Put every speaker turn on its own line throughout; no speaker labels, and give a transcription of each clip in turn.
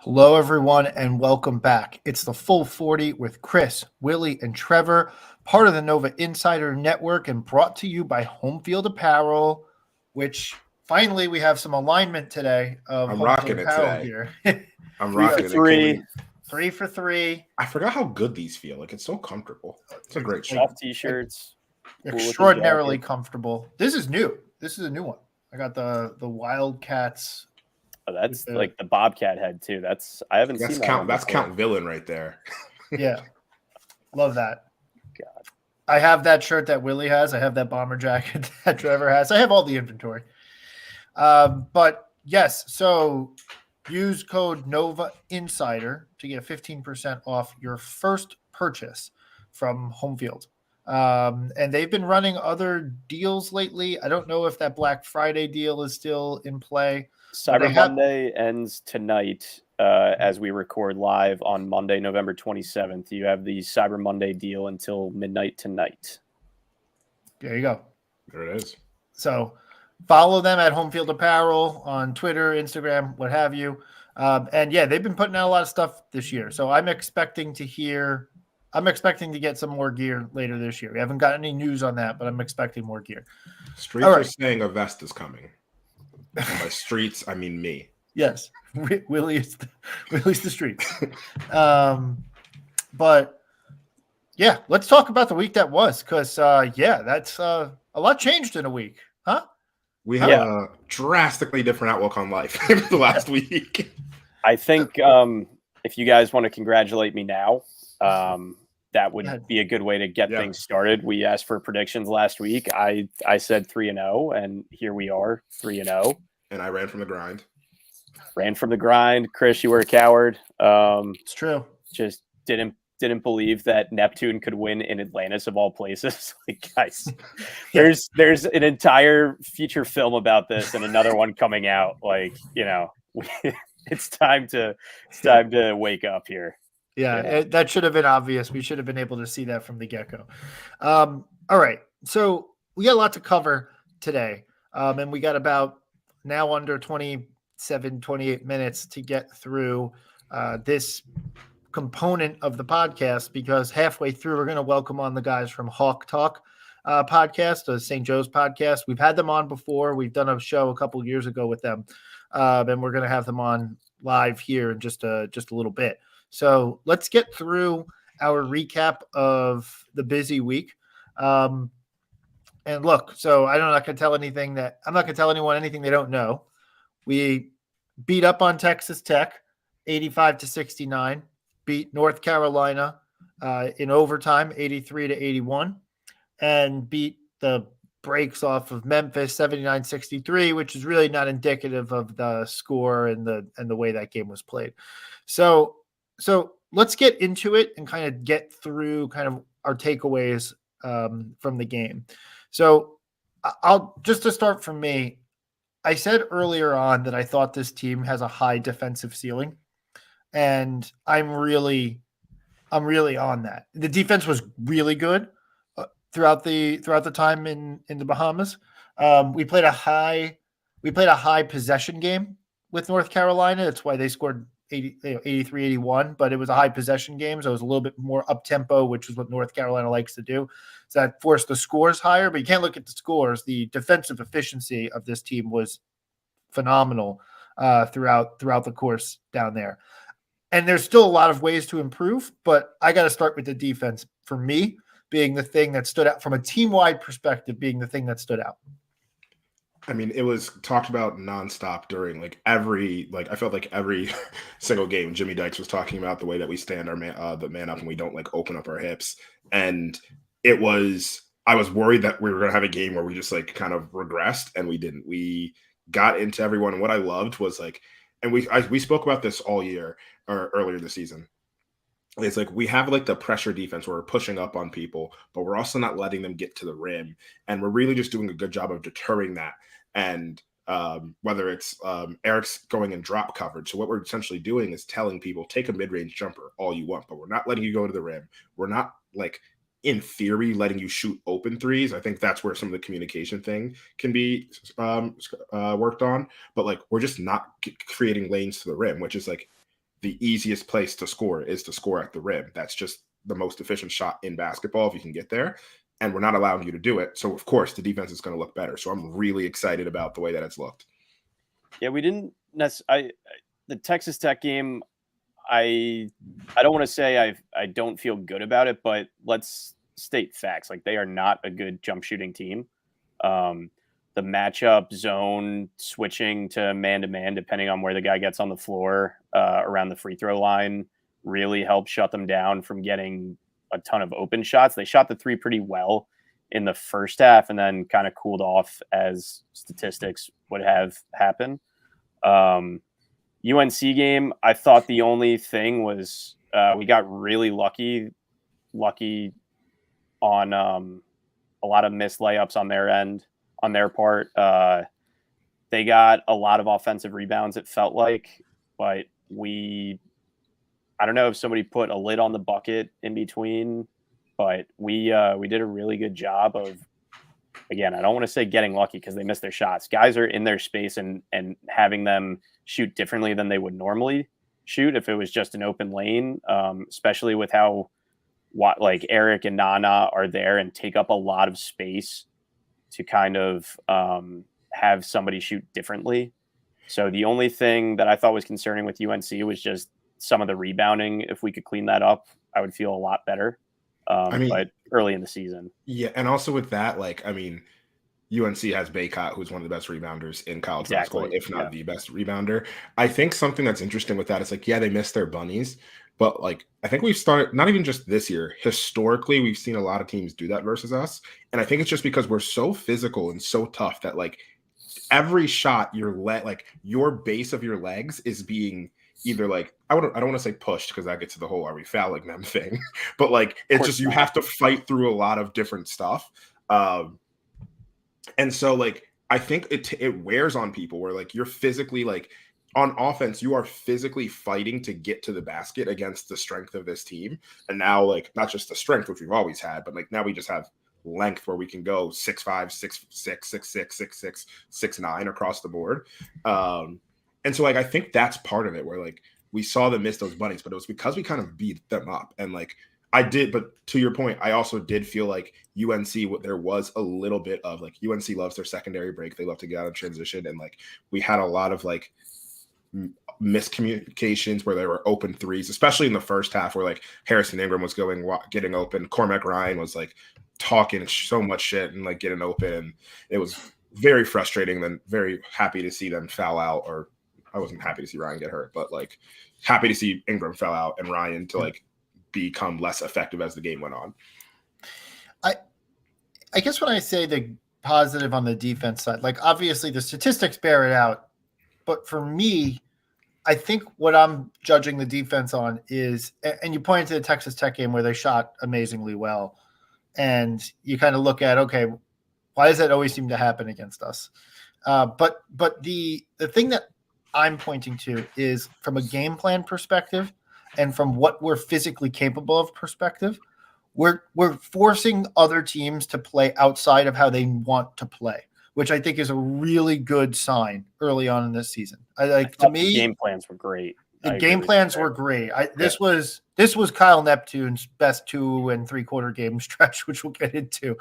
Hello, everyone, and welcome back. It's the Full 40 with Chris, Willie, and Trevor, part of the Nova Insider Network, and brought to you by Home Field Apparel, which finally we have some alignment today of
I'm
Home Field
rocking it
Apparel
today.
here.
I'm
We
rocking
got
it.
Three
3 for 3.
I forgot how good these feel. Like, it's so comfortable. It's a great shirt.
soft t-shirts.
Extraordinarily comfortable. This is new. This is a new one. I got the Wildcats.
Oh, that's like the Bobcat head too. I haven't seen that one
That's
before.
Count Villain right there.
Yeah. Love that.
God.
I have that shirt that Willie has. I have that bomber jacket that Trevor has. I have all the inventory. But yes, so use code Nova Insider to get 15% off your first purchase from Home Field. And they've been running other deals lately. I don't know if that Black Friday deal is still in play.
Cyber Monday ends tonight as we record live on Monday, November 27th. You have the Cyber Monday deal until midnight tonight.
There you go.
There it is.
So follow them at Home Field Apparel on Twitter, Instagram, what have you. And yeah, they've been putting out a lot of stuff this year. So I'm expecting to get some more gear later this year. We haven't got any news on that, but I'm expecting more gear.
Streets are saying a vest is coming. And by streets, I mean me.
Yes. Willie's the streets. But yeah, let's talk about the week that was, because that's a lot changed in a week, huh?
We have a drastically different outlook on life the last week.
I think if you guys want to congratulate me now, that would be a good way to get things started. We asked for predictions last week. I said 3-0, and here we are, 3-0.
And I ran from the grind.
Chris, you were a coward.
It's true.
Just didn't believe that Neptune could win in Atlantis of all places. Like, guys, there's an entire feature film about this and another one coming out. Like, it's time to wake up here.
Yeah, that should have been obvious. We should have been able to see that from the get-go. All right, so we got a lot to cover today, and we got about now under 28 minutes to get through this component of the podcast, because halfway through we're going to welcome on the guys from Hawk Talk podcast, the St. Joe's podcast. We've had them on before. We've done a show a couple of years ago with them, and we're going to have them on live here in just a little bit. So let's get through our recap of the busy week. And look, so I'm not going to tell anyone anything they don't know. We beat up on Texas Tech 85-69, beat North Carolina in overtime 83-81, and beat the brakes off of Memphis 79-63, which is really not indicative of the score and the way that game was played. So let's get into it and kind of get through kind of our takeaways from the game. So I'll just to start from me, I said earlier on that I thought this team has a high defensive ceiling, and I'm really on that. The defense was really good throughout the time in the Bahamas. We played a high possession game with North Carolina. That's why they scored 83-81, but it was a high possession game, so it was a little bit more up tempo, which is what North Carolina likes to do. So that forced the scores higher, but you can't look at the scores. The defensive efficiency of this team was phenomenal throughout the course down there. And there's still a lot of ways to improve, but I got to start with the defense, for me, being the thing that stood out from a team-wide perspective, being the thing that stood out.
I mean, it was talked about nonstop during I felt like every single game. Jimmy Dykes was talking about the way that we stand the man up and we don't open up our hips. And I was worried that we were going to have a game where we just kind of regressed, and we didn't. We got into everyone. And what I loved was and we spoke about this all year or earlier this season. It's we have the pressure defense where we're pushing up on people, but we're also not letting them get to the rim. And we're really just doing a good job of deterring that. And whether it's Eric's going in drop coverage. So what we're essentially doing is telling people, take a mid-range jumper all you want, but we're not letting you go to the rim. We're not in theory letting you shoot open threes. I think that's where some of the communication thing can be worked on. But we're just not creating lanes to the rim, which is the easiest place to score is to score at the rim. That's just the most efficient shot in basketball if you can get there. And we're not allowing you to do it. So, of course, the defense is going to look better. So I'm really excited about the way that it's looked.
Yeah, we didn't necessarily – the Texas Tech game, I don't want to say I don't feel good about it, but let's state facts. Like, they are not a good jump shooting team. The matchup zone switching to man-to-man, depending on where the guy gets on the floor around the free throw line, really helped shut them down from getting a ton of open shots. They shot the three pretty well in the first half and then kind of cooled off as statistics would have happened. UNC game, I thought the only thing was we got really lucky on a lot of missed layups on their end. On their part, they got a lot of offensive rebounds, it felt like, but I don't know if somebody put a lid on the bucket in between, but we did a really good job of, again, I don't want to say getting lucky because they missed their shots. Guys are in their space and having them shoot differently than they would normally shoot if it was just an open lane, especially with how like Eric and Nana are there and take up a lot of space to kind of have somebody shoot differently. So the only thing that I thought was concerning with UNC was just some of the rebounding. If we could clean that up, I would feel a lot better. But early in the season.
Yeah, and also with that, like, I mean, UNC has Baycott, who's one of the best rebounders in college basketball, if not the best rebounder. I think something that's interesting with that is like, yeah, they missed their bunnies, but like, I think we've started, not even just this year, historically, we've seen a lot of teams do that versus us. And I think it's just because we're so physical and so tough that like every shot like your base of your legs is being either like, I don't want to say pushed because that gets to the whole are we fouling them thing, but like it's just you have to fight through a lot of different stuff. And so like I think it wears on people where like you're physically like on offense, you are physically fighting to get to the basket against the strength of this team. And now like not just the strength, which we've always had, but like now we just have length where we can go 6'5", 6'6", 6'6", 6'6", 6'9" across the board. And so like I think that's part of it where like we saw them miss those bunnies, but it was because we kind of beat them up. And like I did, but to your point, I also did feel like UNC, there was a little bit of like UNC loves their secondary break. They love to get out of transition. And like we had a lot of like miscommunications where there were open threes, especially in the first half where like Harrison Ingram was getting open. Cormac Ryan was like talking so much shit and like getting open. And it was very frustrating. Then very happy to see them foul out, or I wasn't happy to see Ryan get hurt, but like happy to see Ingram foul out and Ryan to like become less effective as the game went on.
I guess when I say the positive on the defense side, like obviously the statistics bear it out, but for me, I think what I'm judging the defense on is, and you pointed to the Texas Tech game where they shot amazingly well, and you kind of look at, okay, why does that always seem to happen against us? But the thing that I'm pointing to is from a game plan perspective and from what we're physically capable of perspective, we're forcing other teams to play outside of how they want to play, which I think is a really good sign early on in this season. To me,
game plans were great.
The game plans were great. This was Kyle Neptune's best 2 3/4 game stretch, which we'll get into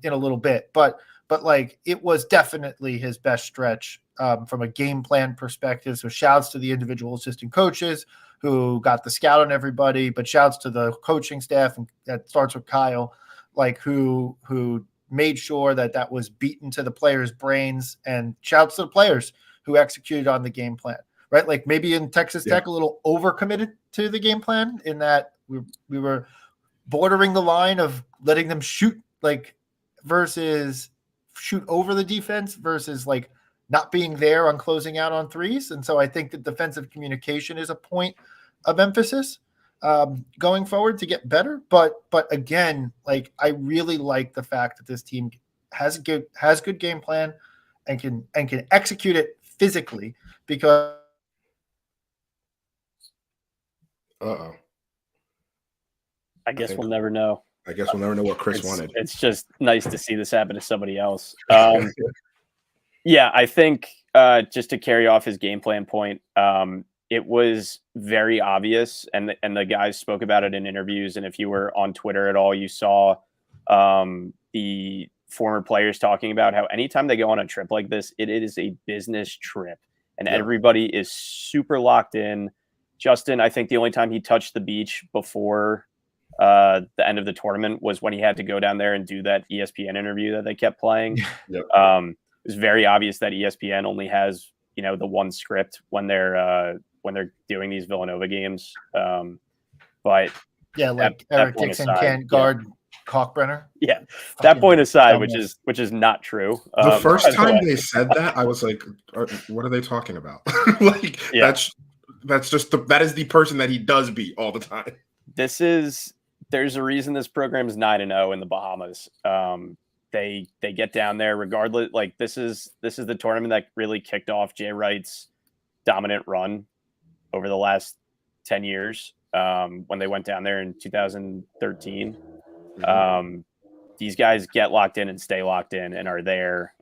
in a little bit. But like it was definitely his best stretch from a game plan perspective. So shouts to the individual assistant coaches who got the scout on everybody, but shouts to the coaching staff, and that starts with Kyle, like who made sure that was beaten to the players' brains, and shouts to the players who executed on the game plan, right? Like maybe in Texas Tech, a little overcommitted to the game plan in that we were bordering the line of letting them shoot like versus shoot over the defense versus like not being there on closing out on threes. And so I think that defensive communication is a point of emphasis going forward to get better. But again, like I really like the fact that this team has good game plan and can execute it physically because.
I guess we'll never know.
I guess we'll never know what Chris wanted.
It's just nice to see this happen to somebody else. Yeah, I think just to carry off his game plan point, it was very obvious, and the guys spoke about it in interviews. And if you were on Twitter at all, you saw the former players talking about how anytime they go on a trip like this, it is a business trip, and everybody is super locked in. Justin, I think the only time he touched the beach before the end of the tournament was when he had to go down there and do that ESPN interview that they kept playing.
Yep.
It was very obvious that ESPN only has, the one script when they're doing these Villanova games. But
yeah, like
that
Eric
point
Dixon
aside,
can't guard Kalkbrenner.
Yeah, that
Fucking
point aside,
dumbass.
which is not true.
The
by
first
the
time
way.
they said that, I was like, "What are they talking about?" Like
Yeah.
that's just that is the person that he does beat all the time.
There's a reason this program is 9-0 in the Bahamas. They get down there regardless. Like this is the tournament that really kicked off Jay Wright's dominant run over the last 10 years. When they went down there in 2013, these guys get locked in and stay locked in and are there.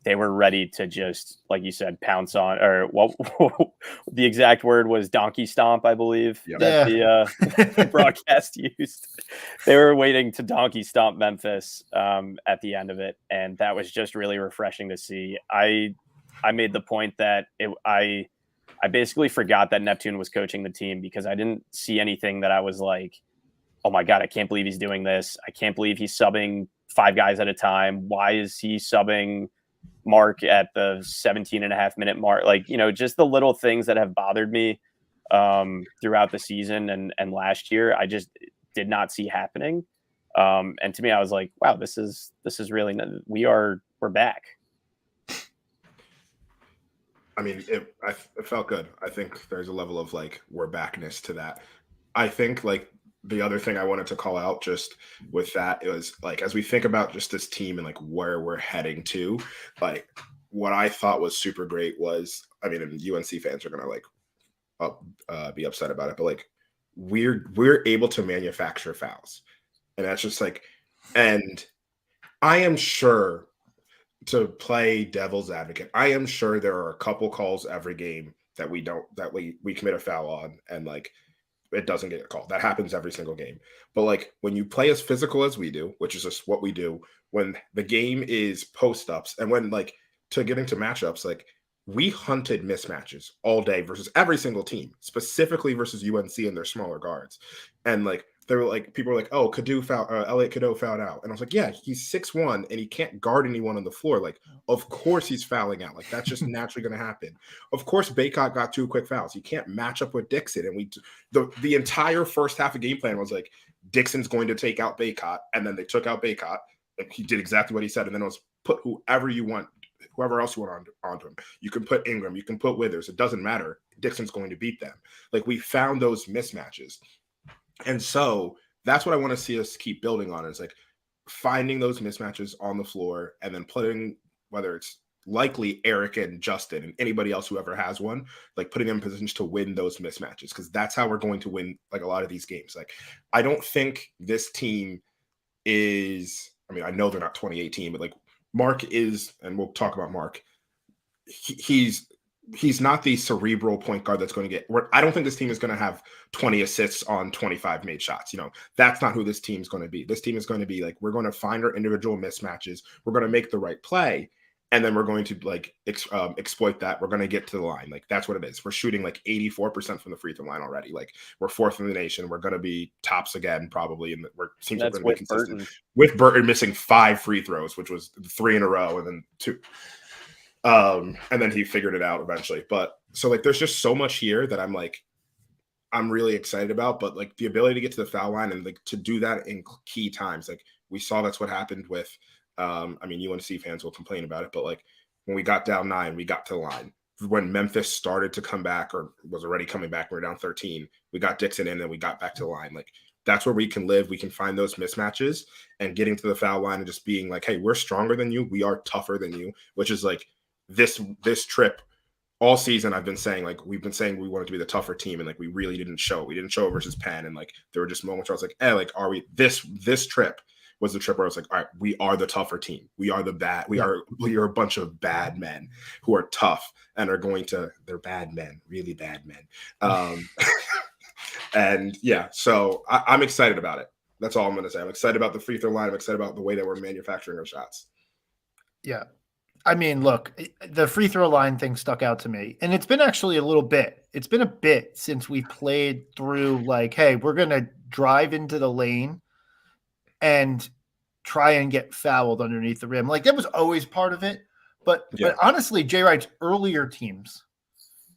They were ready to just, like you said, pounce on, or what the exact word was, donkey stomp, I believe, that the broadcast used. They were waiting to donkey stomp Memphis at the end of it, and that was just really refreshing to see. I made the point that I basically forgot that Neptune was coaching the team because I didn't see anything that I was like, oh my God, I can't believe he's doing this. I can't believe he's subbing 5 guys at a time. Why is he subbing Mark at the 17.5-minute mark? Like, just the little things that have bothered me throughout the season and last year, I just did not see happening. And to me, I was like, wow, this is really, we're back.
I mean, it felt good. I think there's a level of like we're backness to that. I think like the other thing I wanted to call out just with that is like as we think about just this team and like where we're heading to, like what I thought was super great was, I mean, and UNC fans are gonna like be upset about it, but like we're able to manufacture fouls, and that's just like, and I am sure, to play devil's advocate, I am sure there are a couple calls every game that we commit a foul on and like it doesn't get a call. That happens every single game. But like when you play as physical as we do, which is just what we do, when the game is post-ups and when like to get into matchups, like we hunted mismatches all day versus every single team, specifically versus UNC and their smaller guards. And like they were like, people were like, oh, Elliot Cadeau fouled out. And I was like, yeah, he's 6'1" and he can't guard anyone on the floor. Like, of course he's fouling out. Like, that's just naturally going to happen. Of course, Baycott got 2 quick fouls. He can't match up with Dixon. And the entire first half of game plan was like, Dixon's going to take out Baycott. And then they took out Baycott. And he did exactly what he said. And then it was put whoever else you want onto him. You can put Ingram. You can put Withers. It doesn't matter. Dixon's going to beat them. Like, we found those mismatches. And so that's what I want to see us keep building on, is like finding those mismatches on the floor and then putting, whether it's likely Eric and Justin and anybody else who ever has one, like putting them in positions to win those mismatches, because that's how we're going to win like a lot of these games. Like, I don't think this team is, I mean, I know they're not 2018, but like Mark is, and we'll talk about Mark. He's not the cerebral point guard that's going to get. I don't think this team is going to have 20 assists on 25 made shots. That's not who this team is going to be. This team is going to be like, we're going to find our individual mismatches. We're going to make the right play, and then we're going to like exploit that. We're going to get to the line. Like, that's what it is. We're shooting like 84% from the free throw line already. Like, we're 4th in the nation. We're going to be tops again probably, and we're going to be consistent.
Burton.
With Burton missing 5 free throws, which was 3 in a row, and then 2. And then he figured it out eventually. But so like, there's just so much here that I'm really excited about. But like the ability to get to the foul line and like to do that in key times, like we saw that's what happened with, I mean, UNC fans will complain about it, but like when we got down 9, we got to the line. When Memphis started to come back, or was already coming back, we were down 13. We got Dixon in and we got back to the line. Like, that's where we can live. We can find those mismatches, and getting to the foul line and just being like, hey, we're stronger than you. We are tougher than you, which is like, this trip all season I've been saying, like, we've been saying we wanted to be the tougher team, and like we really didn't show it. We didn't show it versus Penn, and like there were just moments where I was like, hey, like, are we this trip was the trip where I was like, all right, we are the tougher team. We are we are a bunch of bad men who are tough and are they're bad men, really bad men. And yeah, so I'm excited about it. That's all I'm going to say. I'm excited about the free throw line. I'm excited about the way that we're manufacturing our shots.
Yeah. I mean, look, the free throw line thing stuck out to me. And it's been actually a little bit. It's been a bit since we played through like, hey, we're going to drive into the lane and try and get fouled underneath the rim. Like that was always part of it. But honestly, Jay Wright's earlier teams,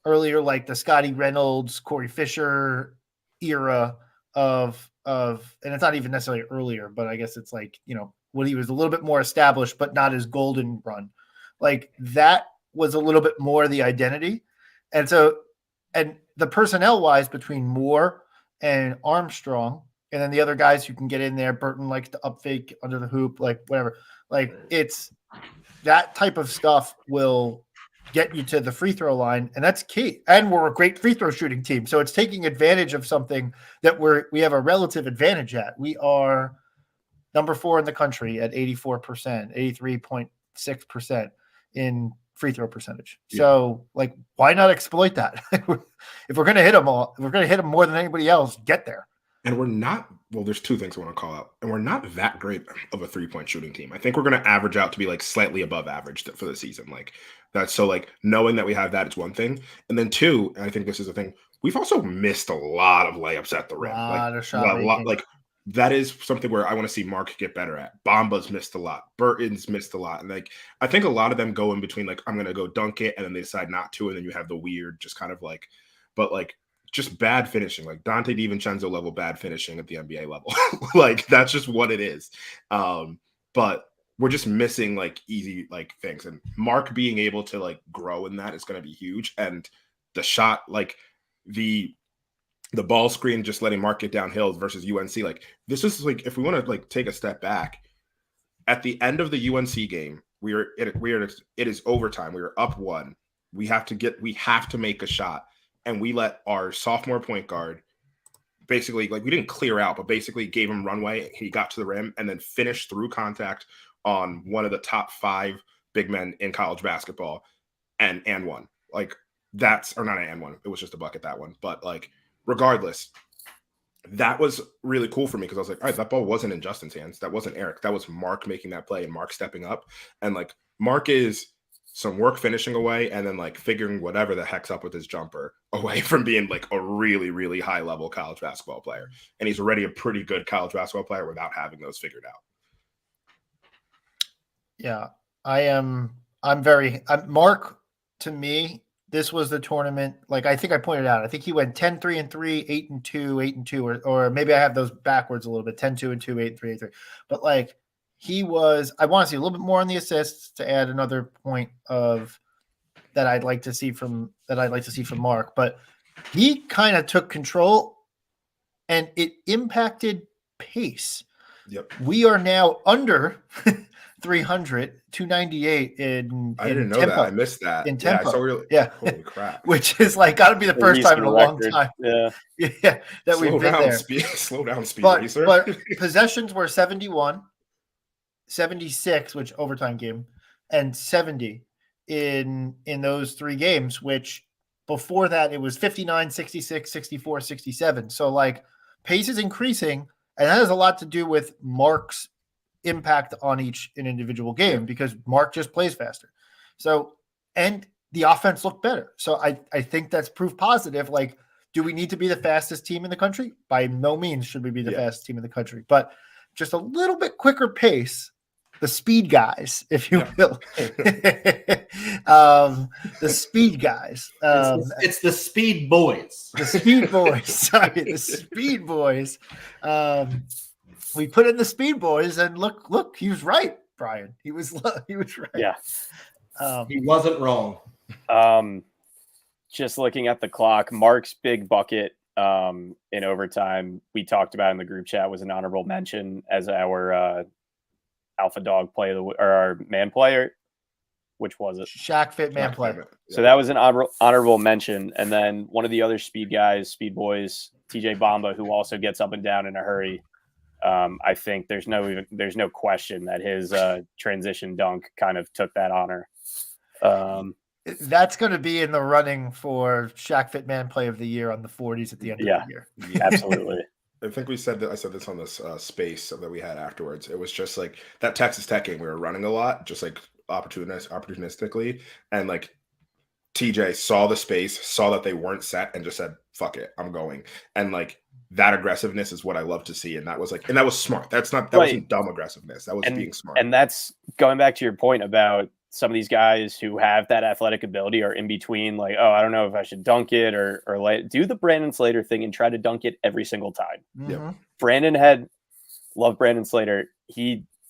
like the Scotty Reynolds, Corey Fisher era of and it's not even necessarily earlier, but I guess it's like, when he was a little bit more established, but not as golden run. Like that was a little bit more the identity. And so, and the personnel wise between Moore and Armstrong, and then the other guys who can get in there, Burton likes to up fake under the hoop, like whatever, like it's that type of stuff will get you to the free throw line. And that's key. And we're a great free throw shooting team. So it's taking advantage of something that we have a relative advantage at. We are number 4 in the country at 84%, 83.6% in free throw percentage. Yeah. So like, why not exploit that? If we're going to hit them all, if we're going to hit them more than anybody else, get there.
And we're not, well, there's two things I want to call out. And we're not that great of a 3-point shooting team. I think we're going to average out to be like slightly above average for the season. Like that's so like knowing that we have that is one thing. And then two, and I think this is the thing, we've also missed a lot of layups at the rim. Like that is something where I want to see Mark get better at. Bamba's missed a lot. Burton's missed a lot. And like, I think a lot of them go in between, like, I'm going to go dunk it. And then they decide not to. And then you have the weird, just kind of like, but like just bad finishing, like Dante DiVincenzo level bad finishing at the NBA level. Like that's just what it is. But we're just missing like easy, like things, and Mark being able to like grow in that is going to be huge. And the shot, like the ball screen, just letting Mark get downhill versus UNC. Like this is like, if we want to like take a step back at the end of the UNC game, it is overtime. We were up 1. We have to make a shot. And we let our sophomore point guard basically, like, we didn't clear out, but basically gave him runway. He got to the rim and then finished through contact on one of the top 5 big men in college basketball and won. Like that's, or not an and one. It was just a bucket, that one. But like, regardless, that was really cool for me because I was like, all right, that ball wasn't in Justin's hands. That wasn't Eric. That was Mark making that play and Mark stepping up. And like, Mark is some work finishing away and then like figuring whatever the heck's up with his jumper away from being like a really, really high level college basketball player. And he's already a pretty good college basketball player without having those figured out.
Yeah, Mark, to me, this was the tournament. Like I think I pointed out, I think he went 10-3-3, 8-2, 8-2, or maybe I have those backwards a little bit, 10-2-2, 8-3, 8-3. But like, I want to see a little bit more on the assists to add another point of that I'd like to see from Mark, but he kind of took control and it impacted pace.
Yep.
We are now under 300, 298 in
I didn't know
tempo.
that. I missed that.
In tempo.
Yeah. Holy crap.
Which is like got to be the first time in a long time.
Yeah.
That we've been there.
Slow down, speed racer.
But possessions were 71. 76, which overtime game, and 70 in those 3 games, which before that it was 59, 66, 64, 67. So like pace is increasing, and that has a lot to do with Mark's impact on an individual game because Mark just plays faster. So, and the offense looked better. So I think that's proof positive. Like, do we need to be the fastest team in the country? By no means should we be the fastest team in the country, but just a little bit quicker pace. The speed guys, if you will. The speed guys.
It's the speed boys.
The speed boys. Sorry, the speed boys. We put in the speed boys, and look, he was right, Brian. He was right.
Yeah.
He wasn't wrong.
Just looking at the clock, Mark's big bucket in overtime, we talked about in the group chat, was an honorable mention as our alpha dog play or our man player. Which was it?
Shaq Fit man player.
So that was an honorable mention. And then one of the other speed guys, speed boys, TJ Bamba, who also gets up and down in a hurry. I think there's no question that his transition dunk kind of took that honor.
That's going to be in the running for Shaq Fit Man Play of the Year on the 40s at the end of the year.
Absolutely.
I think we said that. I said this on this space that we had afterwards. It was just like that Texas Tech game. We were running a lot, just like opportunistically, and like TJ saw the space, saw that they weren't set, and just said, "Fuck it, I'm going." And like that aggressiveness is what I love to see, and that was smart. That wasn't dumb aggressiveness. That was being smart.
And that's going back to your point about some of these guys who have that athletic ability are in between, like, oh, I don't know if I should dunk it or do the Brandon Slater thing and try to dunk it every single time.
Mm-hmm.
Love Brandon Slater.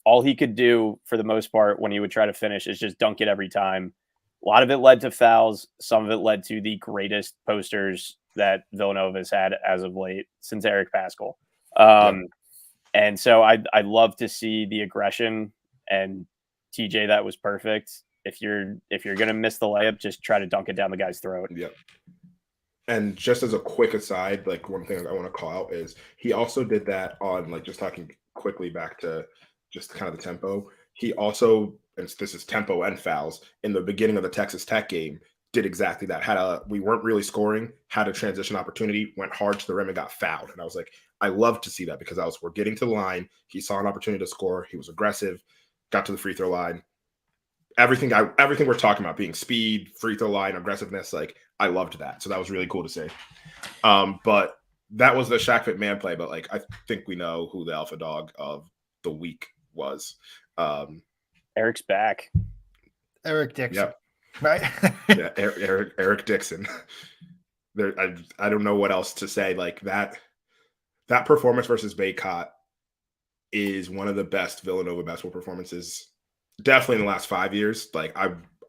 All he could do for the most part when he would try to finish is just dunk it every time. A lot of it led to fouls. Some of it led to the greatest posters that Villanova has had as of late since Eric Pascal. And so I'd love to see the aggression, and TJ, that was perfect. If you're gonna miss the layup, just try to dunk it down the guy's throat.
Yep. And just as a quick aside, like one thing I want to call out is he also did that on, like, just talking quickly back to just kind of the tempo. He also, and this is tempo and fouls, in the beginning of the Texas Tech game, did exactly that. We weren't really scoring, had a transition opportunity, went hard to the rim and got fouled. And I was like, I love to see that, because we're getting to the line. He saw an opportunity to score. He was aggressive. Got to the free throw line. Everything we're talking about, being speed, free throw line, aggressiveness, like, I loved that. So that was really cool to see. But that was the Shaq Fit Man Play. But like, I think we know who the alpha dog of the week was.
Eric's back.
Eric Dixon.
Yep.
Right?
Yeah, Eric Dixon. I don't know what else to say. Like that performance versus Baycott is one of the best Villanova basketball performances, definitely in the last 5 years. Like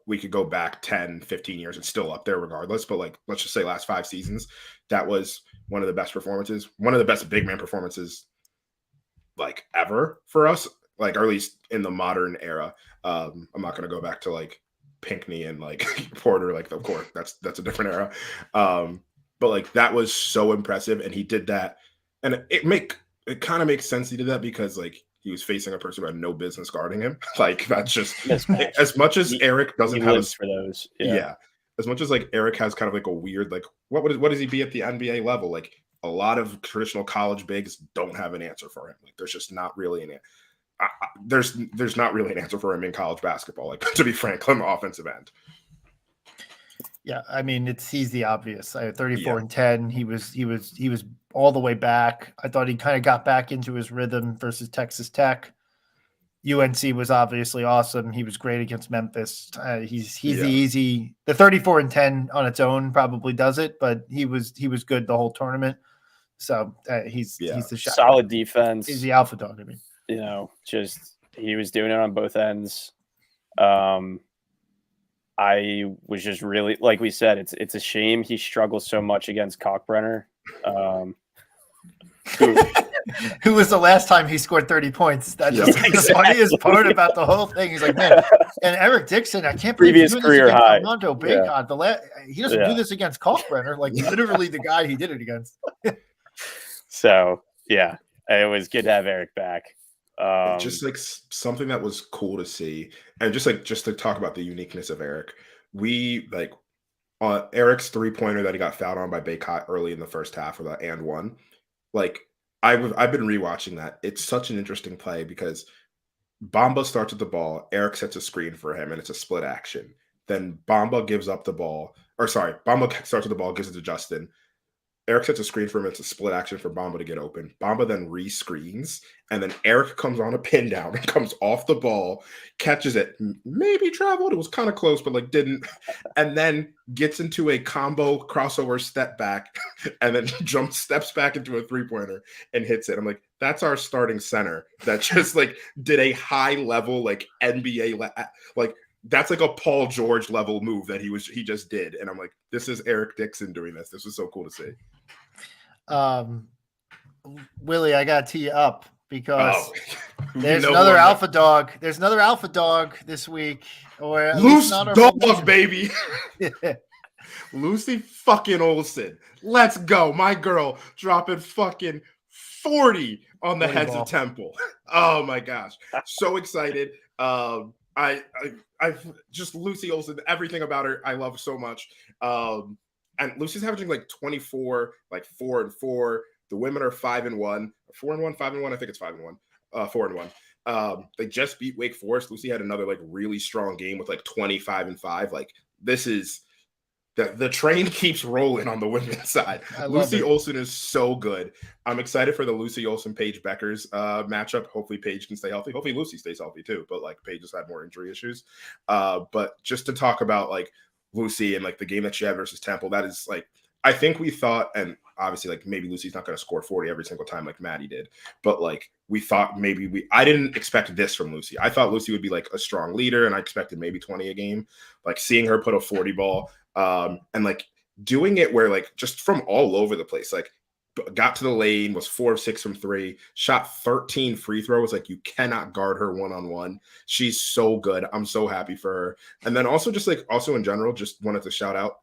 we could go back 10, 15 years and still up there regardless. But like, let's just say last 5 seasons, that was one of the best performances, one of the best big man performances like ever for us, like, or at least in the modern era. I'm not going to go back to like Pinckney and like Porter, like, of course that's a different era. But like, that was so impressive. And he did that. And it kind of makes sense he did that, because like he was facing a person who had no business guarding him. Like, that's just
mismatch.
As much as Eric doesn't have
for those.
Yeah. As much as like Eric has kind of like a weird, like, what does he be at the NBA level? Like, a lot of traditional college bigs don't have an answer for him. Like, there's just not really an there's not really an answer for him in college basketball, like, to be frank, on the offensive end.
Yeah, I mean, he's the obvious. 34 and 10. He was all the way back. I thought he kind of got back into his rhythm versus Texas Tech. UNC was obviously awesome. He was great against Memphis. He's the easy. The 34 and 10 on its own probably does it, but he was good the whole tournament. So he's the shot.
Solid defense.
He's the alpha dog. I mean,
just he was doing it on both ends. I was just really, like we said, it's a shame he struggles so much against Kalkbrenner.
Who was the last time he scored 30 points? That's just the funniest part about the whole thing. He's like, man, and Eric Dixon, I can't believe he's doing
career
this against
high.
Armando Baycott. He doesn't do this against Kalkbrenner, like literally the guy he did it against.
So,
yeah, it was good to have Eric back.
Just like something that was cool to see, and just to talk about the uniqueness of Eric, we like Eric's 3-pointer that he got fouled on by Baycott early in the first half, or the and one. Like, I've been rewatching that. It's such an interesting play, because Bamba starts with the ball, Eric sets a screen for him, and it's a split action. Then Bamba Bamba starts with the ball, gives it to Justin. Eric sets a screen for him. It's a split action for Bamba to get open. Bamba then re-screens, and then Eric comes on a pin down and comes off the ball, catches it, maybe traveled. It was kind of close, but like didn't, and then gets into a combo crossover step back, and then steps back into a 3-pointer and hits it. I'm like, that's our starting center that just like did a high level like NBA like. That's like a Paul George level move that he just did. And I'm like, this is Eric Dixon doing this. This was so cool to see.
Willie, I got to tee you up, because there's
another
alpha dog. There's another alpha dog this week. Or at
Loose
least not
dog, baby. Lucy fucking Olsen. Let's go. My girl dropping fucking 40 on the
Forty
heads
ball.
of Temple. Oh my gosh, so excited! I just Lucy Olsen, everything about her, I love so much. And Lucy's averaging like 24, like 4-4. The women are 5-1, 4-1, 5-1. I think it's 5-1, 4-1. They just beat Wake Forest. Lucy had another like really strong game with like 25-5. Like this is the train keeps rolling on the women's side. Lucy Olsen is so good. I'm excited for the Lucy Olsen Paige Beckers matchup. Hopefully Paige can stay healthy. Hopefully Lucy stays healthy too. But like Paige has had more injury issues. But just to talk about like Lucy and like the game that she had versus Temple, that is like I think we thought, and obviously like maybe Lucy's not going to score 40 every single time like Maddie did, but like we thought maybe I didn't expect this from Lucy. I thought Lucy would be like a strong leader, and I expected maybe 20 a game. Like seeing her put a 40 ball. And like doing it where like just from all over the place, like got to the lane, was 4 of 6 from 3, shot 13 free throws. Like you cannot guard her one-on-one. She's so good. I'm so happy for her. And then also just like also in general, just wanted to shout out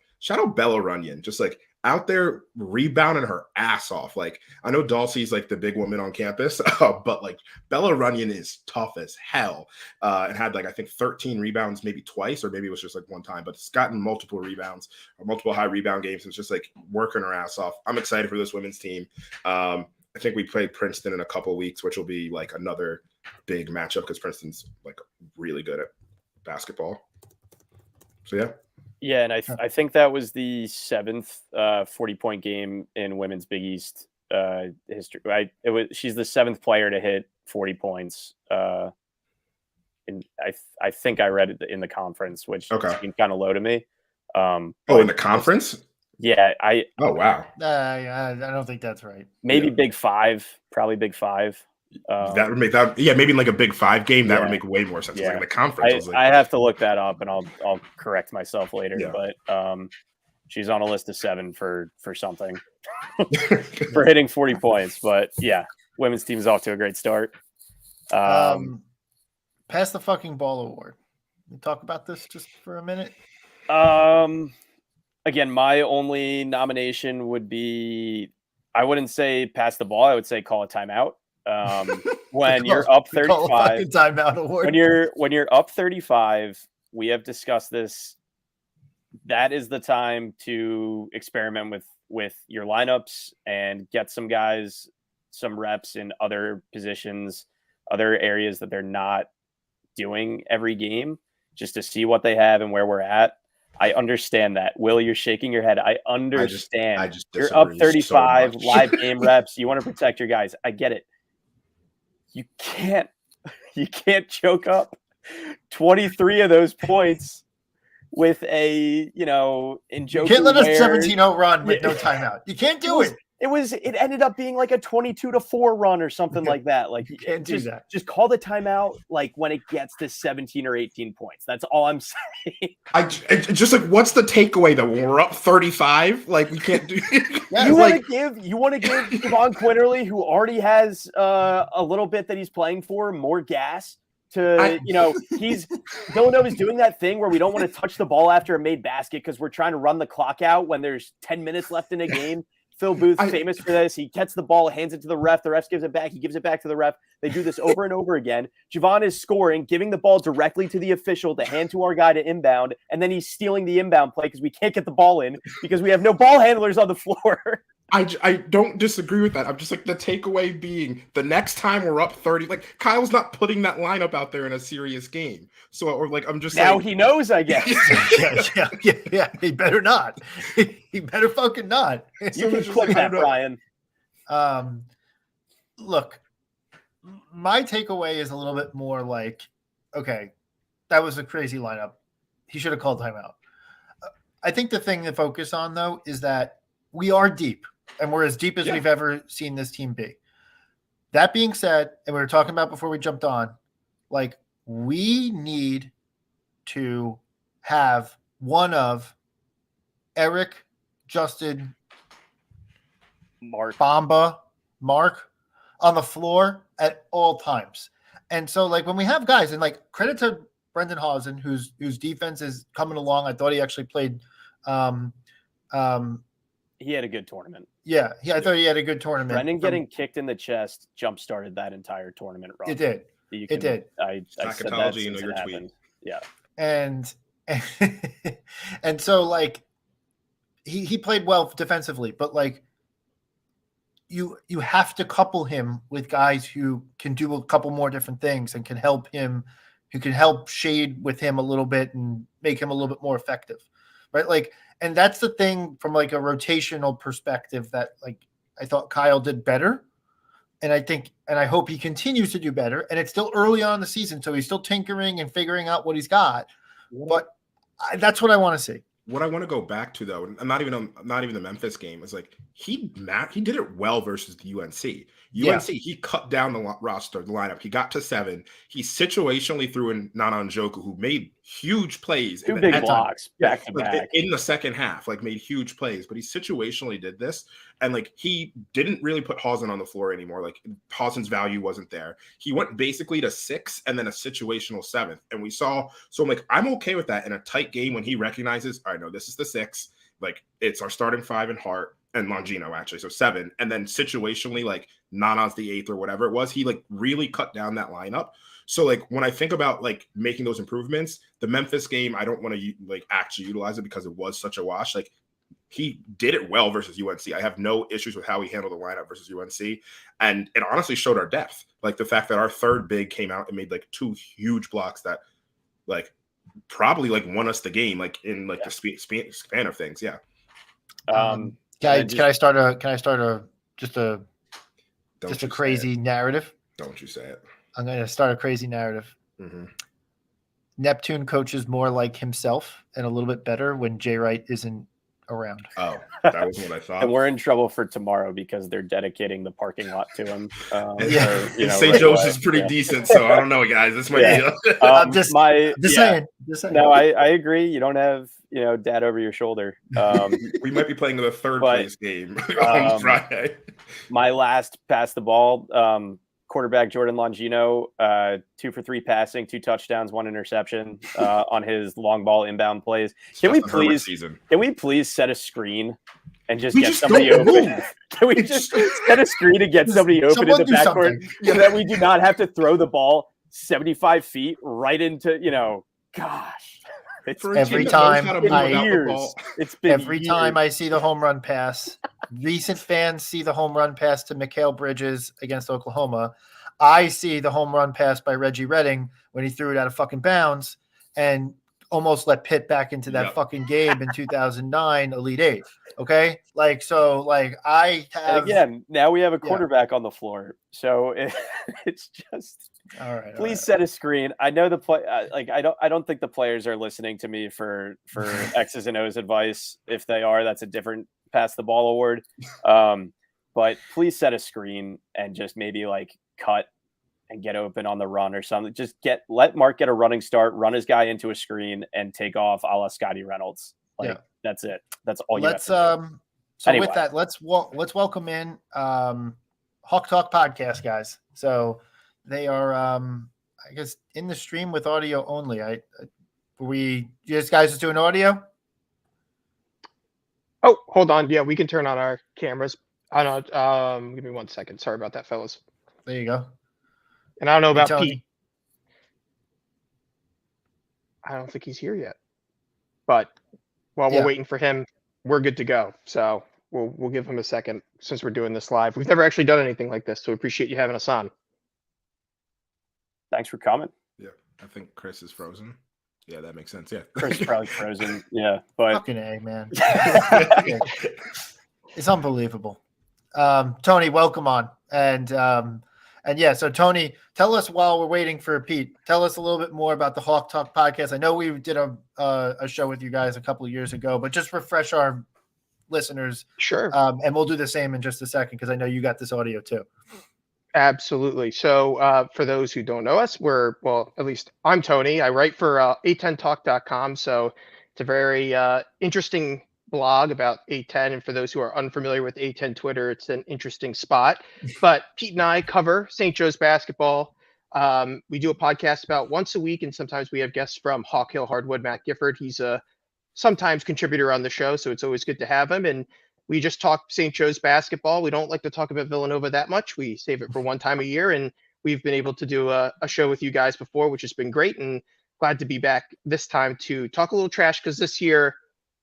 Bella Runyon, just like out there rebounding her ass off. Like I know Dulcie's like the big woman on campus, but like Bella Runyon is tough as hell, and had like I think 13 rebounds maybe twice, or maybe it was just like one time, but it's gotten multiple rebounds or multiple high rebound games. It's just like working her ass off. I'm excited for this women's team. I think we play Princeton in a couple of weeks, which will be like another big matchup because Princeton's like really good at basketball. So yeah.
Yeah, and I think that was the 7th 40-point game in women's Big East history. She's the 7th player to hit 40 points. And I think I read it in the conference, which seemed kind of low to me.
In the conference?
Yeah,
Oh wow.
I don't think that's right.
Maybe Big 5, probably Big 5.
That would make that maybe in like a Big 5 game that would make way more sense.
Yeah.
Like in the conference,
I have to look that up, and I'll correct myself later.
Yeah.
But she's on a list of 7 for something for hitting 40 points. But yeah, women's team is off to a great start.
Pass the fucking ball award. Can we talk about this just for a minute?
Again, my only nomination would be I wouldn't say pass the ball. I would say call a timeout. When you're up 35,
timeout award.
when you're up 35, we have discussed this. That is the time to experiment with your lineups and get some guys some reps in other positions, other areas that they're not doing every game, just to see what they have and where we're at. I understand that. Will, you're shaking your head. I understand.
I just
you're up 35
so
live game reps. You want to protect your guys. I get it. You can't choke up 23 of those points with a, Njoku.
You can't let a 17-0 run with no timeout. You can't do it.
It ended up being like a 22-4 run or something like that. Like you
can't do that.
Just call the timeout like when it gets to 17 or 18 points. That's all I'm saying.
I just like, what's the takeaway though? When we're up 35, like we can't do.
You want to give Devon Quinterly, who already has a little bit that he's playing for, more gas to he's Villanova's doing that thing where we don't want to touch the ball after a made basket because we're trying to run the clock out when there's 10 minutes left in a game. Phil Booth, famous for this. He gets the ball, hands it to the ref. The ref gives it back. He gives it back to the ref. They do this over and over again. Javon is scoring, giving the ball directly to the official to hand to our guy to inbound, and then he's stealing the inbound play because we can't get the ball in because we have no ball handlers on the floor.
I don't disagree with that. I'm just like, the takeaway being the next time we're up 30, like Kyle's not putting that lineup out there in a serious game. So, or like, I'm just
now he knows, I guess.
yeah. He better not. He better fucking not.
You can click that, Brian.
Look, my takeaway is a little bit more like, okay, that was a crazy lineup. He should have called timeout. I think the thing to focus on, though, is that we are deep, and we're as deep as we've ever seen this team be. That being said, and we were talking about before we jumped on, like, we need to have one of Eric, Justin,
Mark
on the floor at all times. And so, like, when we have guys, and like, credit to Brendan Hausen, whose defense is coming along. I thought he actually played
He had a good tournament.
Yeah, I thought he had a good tournament.
Brendan getting kicked in the chest jump started that entire tournament run.
It did. It did.
I said that since it happened. Yeah.
And and so like he played well defensively, but like you have to couple him with guys who can do a couple more different things and can help him, who can help shade with him a little bit and make him a little bit more effective, right? Like, and that's the thing from like a rotational perspective that like I thought Kyle did better. And I think, and I hope he continues to do better. And it's still early on in the season, so he's still tinkering and figuring out what he's got. But that's what I want to see.
What I want to go back to, though, and not even the Memphis game, is like he did it well versus the UNC. He cut down the roster, the lineup. He got to 7. He situationally threw in Nana Njoku, who made huge plays.
2 big blocks back to back
in the second half, like made huge plays. But he situationally did this, and like he didn't really put Hausen on the floor anymore. Like Hausen's value wasn't there. He went basically to 6 and then a situational 7th, and we saw. So I'm like, I'm okay with that in a tight game when he recognizes, all right, no, this is the 6. Like it's our starting 5 in Hart and Longino actually, so 7, and then situationally like Nana's the 8th or whatever it was. He like really cut down that lineup. So like when I think about like making those improvements, the Memphis game, I don't want to like actually utilize it because it was such a wash. Like he did it well versus UNC. I have no issues with how he handled the lineup versus UNC, and it honestly showed our depth. Like the fact that our third big came out and made like 2 huge blocks that like probably like won us the game, like in like the span of things. Yeah.
Can I start a crazy narrative?
Don't you say it.
I'm going to start a crazy narrative.
Mm-hmm.
Neptune coaches more like himself and a little bit better when Jay Wright isn't around.
Oh, that was what I thought.
And we're in trouble for tomorrow because they're dedicating the parking lot to him.
St. Joe's is pretty decent, so I don't know, guys. This might be
just saying.
No, I agree. You don't have dad over your shoulder.
We might be playing the third place game on Friday.
My last pass the ball. Quarterback Jordan Longino, 2 for 3 passing, 2 touchdowns, 1 interception on his long ball inbound plays. Can we please set a screen and just get somebody open? Can we just set a screen and get somebody open in the backcourt so that we do not have to throw the ball 75 feet right into, gosh.
It's every time I see the home run pass, recent fans see the home run pass to Mikal Bridges against Oklahoma. I see the home run pass by Reggie Redding when he threw it out of fucking bounds and almost let Pitt back into that fucking game in 2009 Elite 8. Okay. Like, so like I have,
and again, now we have a quarterback on the floor. So it's just,
all right.
Please set a screen. I know the play. I don't think the players are listening to me for X's and O's advice. If they are, that's a different pass the ball award. But please set a screen and just maybe like cut and get open on the run or something. Just let Mark get a running start, run his guy into a screen, and take off a la Scotty Reynolds. That's it. That's all you have to do.
So anyway. With that, let's welcome in Hawk Talk podcast guys. So they are, I guess, in the stream with audio only. You guys just doing audio?
Oh, hold on. Yeah, we can turn on our cameras. I don't know. Give me 1 second. Sorry about that, fellas.
There you go.
And I don't know about Pete. I don't think he's here yet. But while we're waiting for him, we're good to go. So we'll give him a second since we're doing this live. We've never actually done anything like this, so we appreciate you having us on.
Thanks for coming.
Yeah, I think Chris is frozen. Yeah, that makes sense. Yeah,
Chris is probably frozen. Yeah, but
fucking A, man. It's unbelievable. Tony, welcome on, and yeah. So Tony, tell us while we're waiting for Pete. Tell us a little bit more about the Hawk Talk podcast. I know we did a show with you guys a couple of years ago, but just refresh our listeners.
Sure.
And we'll do the same in just a second because I know you got this audio too.
Absolutely. So for those who don't know us, at least I'm Tony. I write for a10talk.com. So it's a very interesting blog about A10. And for those who are unfamiliar with A10 Twitter, it's an interesting spot. But Pete and I cover St. Joe's basketball. We do a podcast about once a week, and sometimes we have guests from Hawk Hill Hardwood, Matt Gifford. He's a sometimes contributor on the show, so it's always good to have him. And we just talked St. Joe's basketball. We don't like to talk about Villanova that much. We save it for one time a year, and we've been able to do a show with you guys before, which has been great, and glad to be back this time to talk a little trash, because this year,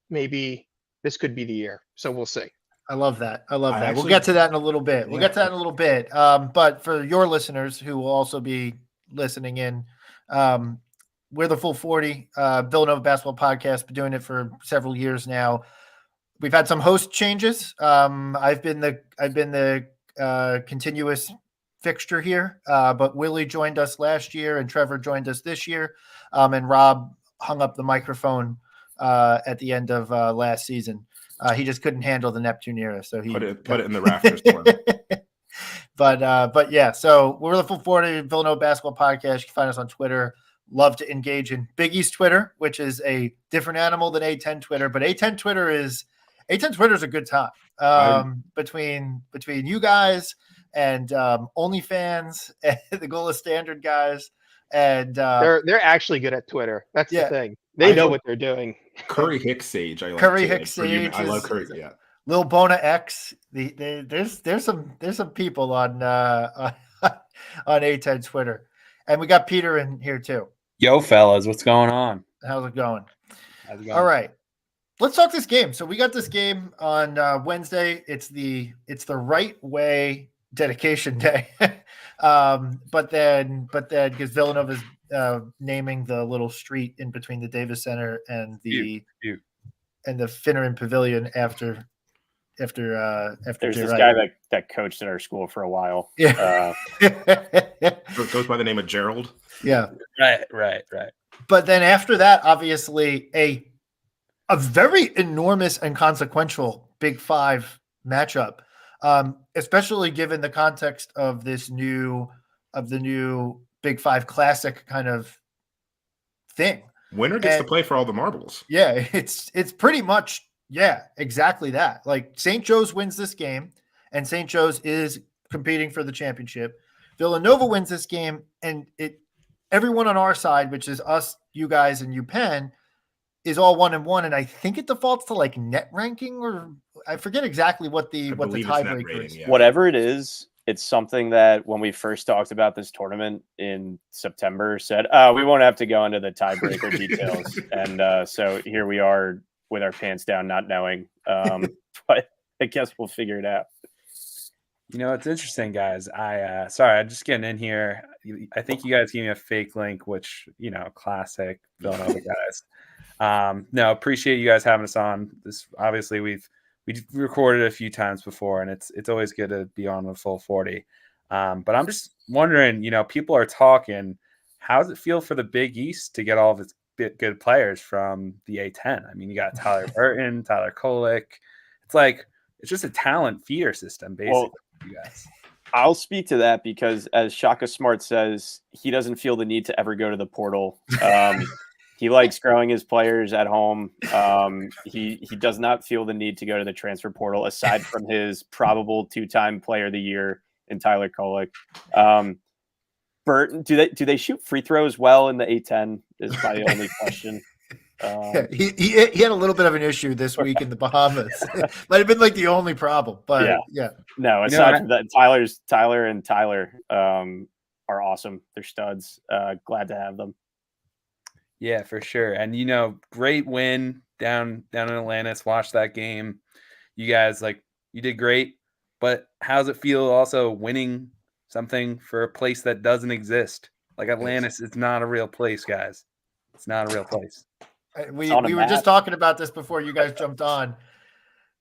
maybe this could be the year. So we'll see.
I love that. I love
I
that.
actually-
We'll get to that in a little bit. We'll
Yeah.
get to that in a little bit. But for your listeners who will also be listening in, we're the Full 40 Villanova Basketball Podcast. Been doing it for several years now. We've had some host changes. I've been the continuous fixture here, but Willie joined us last year, and Trevor joined us this year, and Rob hung up the microphone at the end of last season. He just couldn't handle the Neptune era, so he
Put it in the rafters for him.
But yeah, so we're the Full 40 Villanova Basketball Podcast. You can find us on Twitter. Love to engage in Big East Twitter, which is a different animal than A10 Twitter, but A10 Twitter is a good time. Between you guys and OnlyFans and the Gola Standard guys, and
They're actually good at Twitter. That's
Yeah.
the thing. They
I
know
know-
what they're doing.
Curry Hicks Sage. I like
Curry
too.
Hicks
For you-
Sage
I love
is-
Curry. Yeah.
Lil Bona X. There's some people on A10 Twitter, and we got Peter in here too.
Yo, fellas, what's going on?
How's it going?
How's it going?
All right, let's talk this game. So we got this game on Wednesday. It's the right way dedication day, but then because Villanova's naming the little street in between the Davis Center and the
Butte.
and the Finneran Pavilion after
There's
Jay
this
Wright.
guy that coached at our school for a while.
Yeah.
Goes by the name of Gerald.
Yeah.
Right.
But then after that, obviously a very enormous and consequential Big Five matchup, especially given the context of the new Big Five Classic kind of thing.
Winner gets to
And-
play for all the marbles.
Yeah, it's pretty much exactly that. Like St. Joe's wins this game, and St. Joe's is competing for the championship. Villanova wins this game, and everyone on our side, which is us, you guys, and UPenn, is all 1-1. And I think it defaults to like net ranking, or I forget exactly what the
believe it's net
tiebreaker
rating,
is.
yeah.
Whatever it is, it's something that when we first talked about this tournament in September said, we won't have to go into the tiebreaker details. And so here we are with our pants down, not knowing. But I guess we'll figure it out.
You know, it's interesting, guys. Sorry, I'm just getting in here. I think you guys gave me a fake link, which, classic Villanova guys. No, appreciate you guys having us on. This obviously we've recorded a few times before, and it's always good to be on the Full 40. But I'm just wondering, people are talking. How does it feel for the Big East to get all of its good players from the A10? I mean, you got Tyler Burton, Tyler Kolek. It's just a talent feeder system, basically.
Well,
you guys.
I'll speak to that because, as Shaka Smart says, he doesn't feel the need to ever go to the portal. He likes growing his players at home. He does not feel the need to go to the transfer portal, aside from his probable 2-time Player of the Year in Tyler Kolek. Burton, do they shoot free throws well in the A10? Is my only question.
Yeah, he had a little bit of an issue this week in the Bahamas. Might have been like the only problem, but yeah.
No, aside from that, Tyler and Tyler are awesome. They're studs. Glad to have them.
Yeah, for sure. And great win down in Atlantis. Watch that game. You guys you did great. But how does it feel also winning something for a place that doesn't exist? Like Atlantis, it's not a real place, guys. It's not a real place.
We
on a
were
map.
just talking about this before you guys jumped on.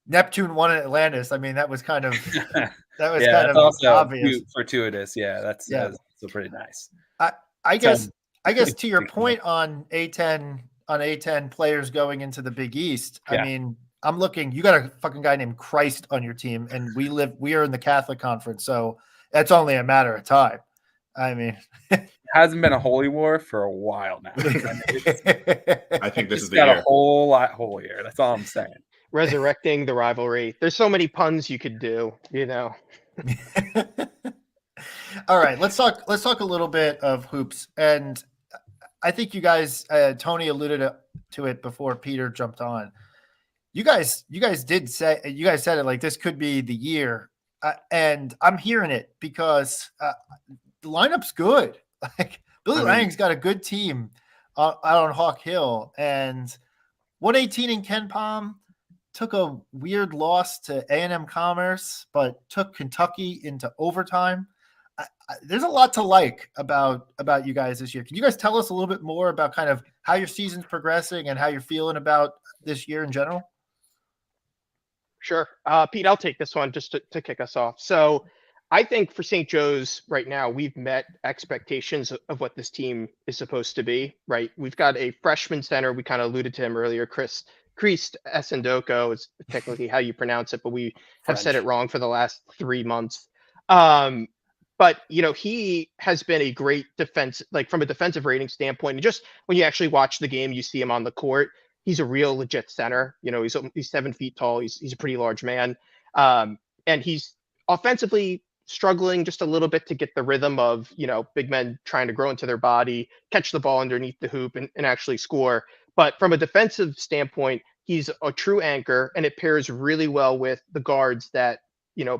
Neptune won at Atlantis. I mean, that was kind of
that's also
obvious.
Fortuitous. Yeah, that's still pretty nice.
I guess to your point on A10 players going into the Big East.
Yeah.
I mean, I'm looking. You got a fucking guy named Christ on your team, and we are in the Catholic Conference, so that's only a matter of time. I mean,
Hasn't been a holy war for a while now.
I think this
It's
is the
got
year.
a whole lot holier. That's all I'm saying.
Resurrecting the rivalry. There's so many puns you could do,
All right, let's talk a little bit of hoops, and I think you guys, Tony alluded to it before Peter jumped on. you guys said it like this could be the year, and I'm hearing it because the lineup's good. Like Billy Lang's got a good team out on Hawk Hill, and 118 in Ken Palm took a weird loss to A&M Commerce, but took Kentucky into overtime. There's a lot to like about you guys this year. Can you guys tell us a little bit more about kind of how your season's progressing and how you're feeling about this year in general?
Sure. Pete, I'll take this one just to kick us off. So I think for St. Joe's right now, we've met expectations of what this team is supposed to be, right? We've got a freshman center. We kind of alluded to him earlier, Christ Esendoko is technically how you pronounce it, but we have said it wrong for the last 3 months. But, he has been a great defense, like from a defensive rating standpoint. And just when you actually watch the game, you see him on the court. He's a real legit center. He's 7 feet tall. He's a pretty large man. And he's offensively struggling just a little bit to get the rhythm of, big men trying to grow into their body, catch the ball underneath the hoop and actually score. But from a defensive standpoint, he's a true anchor, and it pairs really well with the guards that,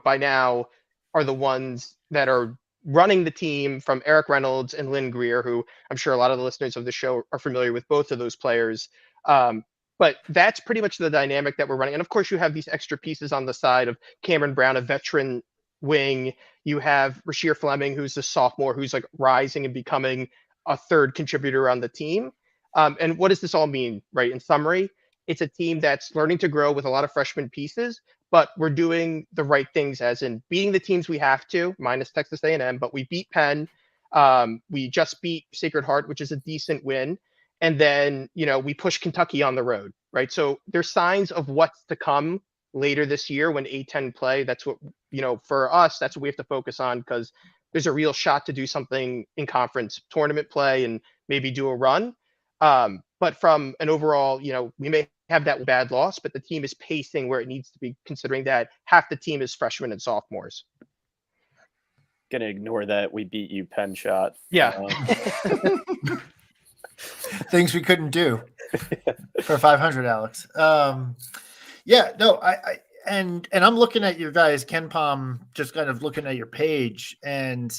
by now are the ones that are running the team, from Eric Reynolds and Lynn Greer, who I'm sure a lot of the listeners of the show are familiar with both of those players. But that's pretty much the dynamic that we're running. And of course, you have these extra pieces on the side of Cameron Brown, a veteran wing. You have Rasheer Fleming, who's a sophomore, who's like rising and becoming a third contributor on the team. And what does this all mean, right? In summary, it's a team that's learning to grow with a lot of freshman pieces, but we're doing the right things, as in beating the teams we have to, minus Texas A&M, but we beat Penn. We just beat Sacred Heart, which is a decent win. And then, we push Kentucky on the road, right? So there's signs of what's to come later this year when A10 play. That's what, for us, that's what we have to focus on, because there's a real shot to do something in conference tournament play and maybe do a run. But from an overall, we may have that bad loss, but the team is pacing where it needs to be, considering that half the team is freshmen and sophomores.
Gonna ignore that we beat you Penn shot.
Yeah.
Things we couldn't do for 500, Alex. Yeah, no, and I'm looking at your guys, Ken Palm, just kind of looking at your page, and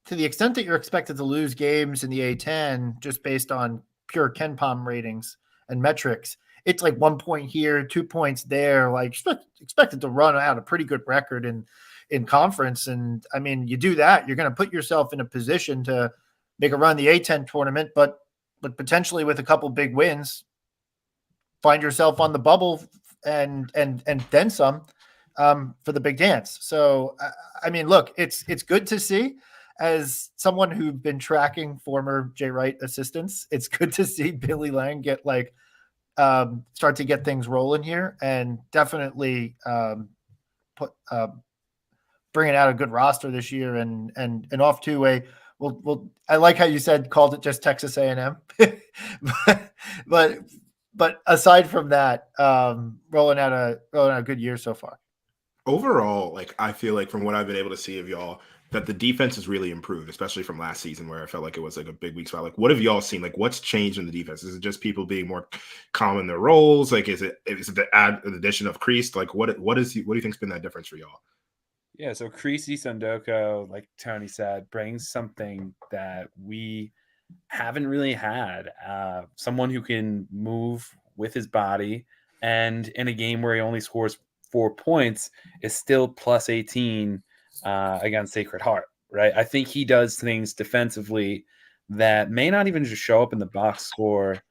to the extent that you're expected to lose games in the A10 just based on pure Ken Palm ratings and metrics, it's like 1 point here, 2 points there, like expected to run out a pretty good record in conference. And I mean, you do that, you're going to put yourself in a position to make a run the A10 tournament, but potentially with a couple big wins, find yourself on the bubble and then some for the big dance. So, I mean, look, it's good to see. As someone who's been tracking former Jay Wright assistants, it's good to see Billy Lang get start to get things rolling here, and definitely bringing out a good roster this year and off to a well. I like how you called it just Texas A&M, but aside from that, rolling out a good year so far.
Overall, I feel like from what I've been able to see of y'all, that the defense has really improved, especially from last season where I felt like it was a big weak spot. What have y'all seen? What's changed in the defense? Is it just people being more calm in their roles? Is it the addition of Creased? What do you think's been that difference for y'all?
Yeah, so Christ Esendoko, like Tony said, brings something that we haven't really had. Someone who can move with his body, and in a game where he only scores 4 points is still plus 18 against Sacred Heart, right? I think he does things defensively that may not even just show up in the box score.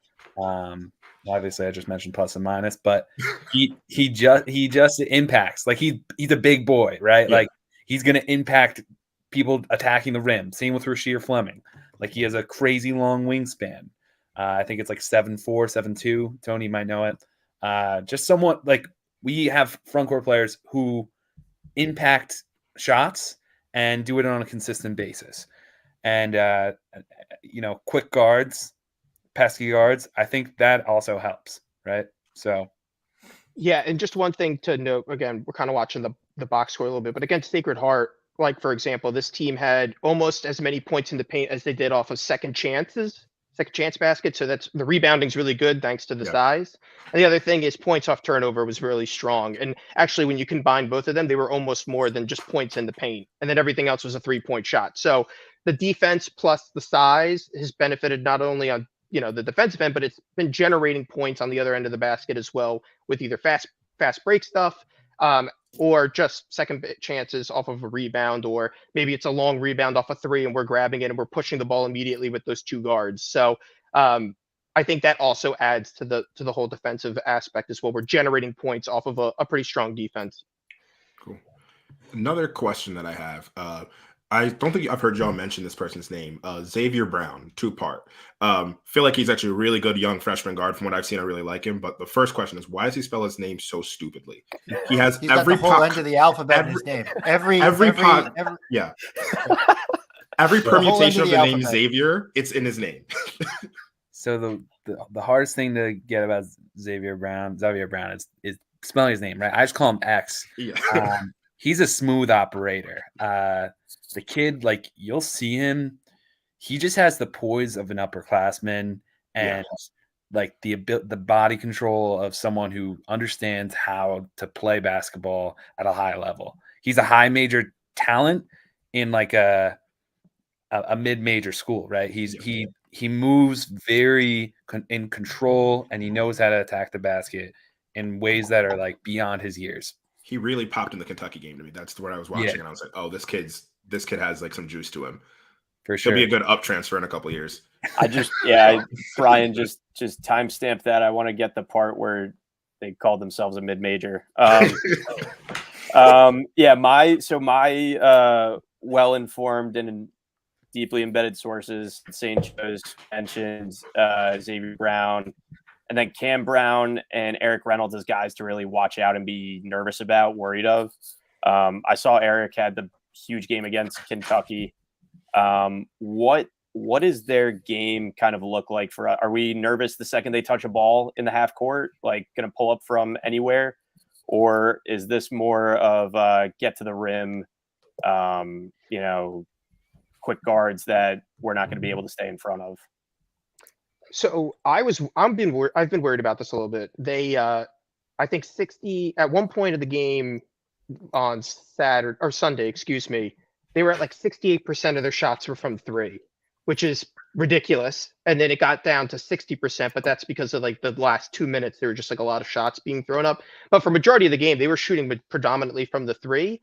Obviously, I just mentioned plus and minus, but he just impacts. He's a big boy, right? Yeah. He's going to impact people attacking the rim. Same with Rasheer Fleming. He has a crazy long wingspan. I think it's 7'4", 7'2". Tony might know it. Just somewhat we have front court players who impact shots and do it on a consistent basis. And, quick guards, pesky guards, I think that also helps, right? So.
Yeah, and just one thing to note, again, we're kind of watching the box score a little bit, but against Sacred Heart, for example, this team had almost as many points in the paint as they did off of second chances. second chance basket. So that's the rebounding's really good thanks to the
Yeah.
size. And the other thing is points off turnover was really strong. And actually, when you combine both of them, they were almost more than just points in the paint. And then everything else was a 3-point shot. So the defense plus the size has benefited not only on the defensive end, but it's been generating points on the other end of the basket as well with either fast break stuff, or just second chances off of a rebound, or maybe it's a long rebound off a three and we're grabbing it and we're pushing the ball immediately with those two guards. So I think that also adds to the whole defensive aspect as well. We're generating points off of a pretty strong defense.
Cool. Another question that I have, I don't think I've heard y'all mention this person's name, Xavier Brown, 2-part. Feel like he's actually a really good young freshman guard. From what I've seen, I really like him. But the first question is, why does he spell his name so stupidly? He has
He's got the whole end of the alphabet in his name. Every
yeah. Every
The whole end
permutation
of
of
the
the name
alphabet.
Xavier, it's in his name.
So the hardest thing to get about Xavier Brown is spelling his name, right? I just call him X.
Yeah.
He's a smooth operator. The kid, like, you'll see him, he just has the poise of an upperclassman and like the body control of someone who understands how to play basketball at a high level. He's a high major talent in like a mid-major school, right? He moves very in control, and he knows how to attack the basket in ways that are like beyond his years.
He really popped in the Kentucky game to me. That's where I was watching, and I was like, "Oh, this kid has like some juice to him.
For sure,
He'll be a good up transfer in a couple of years."
Brian just timestamp that. I want to get the part where they called themselves a mid-major. My well-informed and deeply embedded sources, St. Joe's mentioned Xavier Brown, and then Cam Brown and Eric Reynolds as guys to really watch out and be nervous about, worried of. I saw Eric had the huge game against Kentucky. What is their game kind of look like for us? Are we nervous the second they touch a ball in the half court, like going to pull up from anywhere? Or is this more of get to the rim, quick guards that we're not going to be able to stay in front of?
So I've been worried about this a little bit. They, I think 60 at one point of the game on Saturday or Sunday, excuse me, they were at like 68% of their shots were from three, which is ridiculous. And then it got down to 60%, but that's because of like the last 2 minutes, there were just like a lot of shots being thrown up. But for majority of the game, they were shooting predominantly from the three.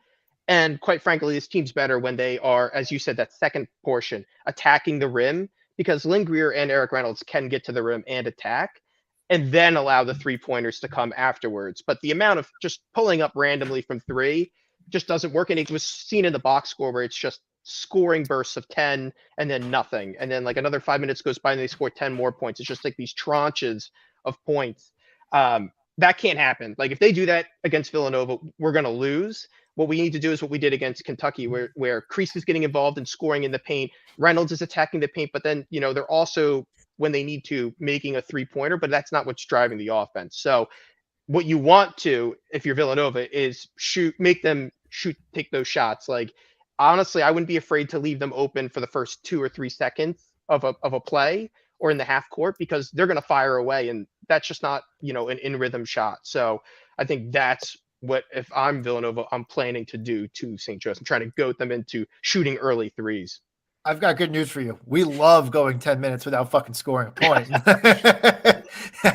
And quite frankly, this team's better when they are, as you said, that second portion, attacking the rim, because Lynn Greer and Eric Reynolds can get to the rim and attack, and then allow the three-pointers to come afterwards. But the amount of just pulling up randomly from three just doesn't work. And it was seen in the box score where it's just scoring bursts of 10 and then nothing. And then like another 5 minutes goes by and they score 10 more points. It's just like these tranches of points. That can't happen. Like if they do that against Villanova, we're going to lose. What we need to do is what we did against Kentucky, where Kreese is getting involved in scoring in the paint. Reynolds is attacking the paint, but then, they're also, when they need to, making a three-pointer, but that's not what's driving the offense. So what you want to, if you're Villanova, is make them take those shots. Like, honestly, I wouldn't be afraid to leave them open for the first 2 or 3 seconds of a play or in the half court, because they're going to fire away, and that's just not, an in-rhythm shot. So I think that's what, if I'm Villanova, I'm planning to do to St. Joe's. I'm trying to goat them into shooting early threes.
I've got good news for you. We love going 10 minutes without fucking scoring a point.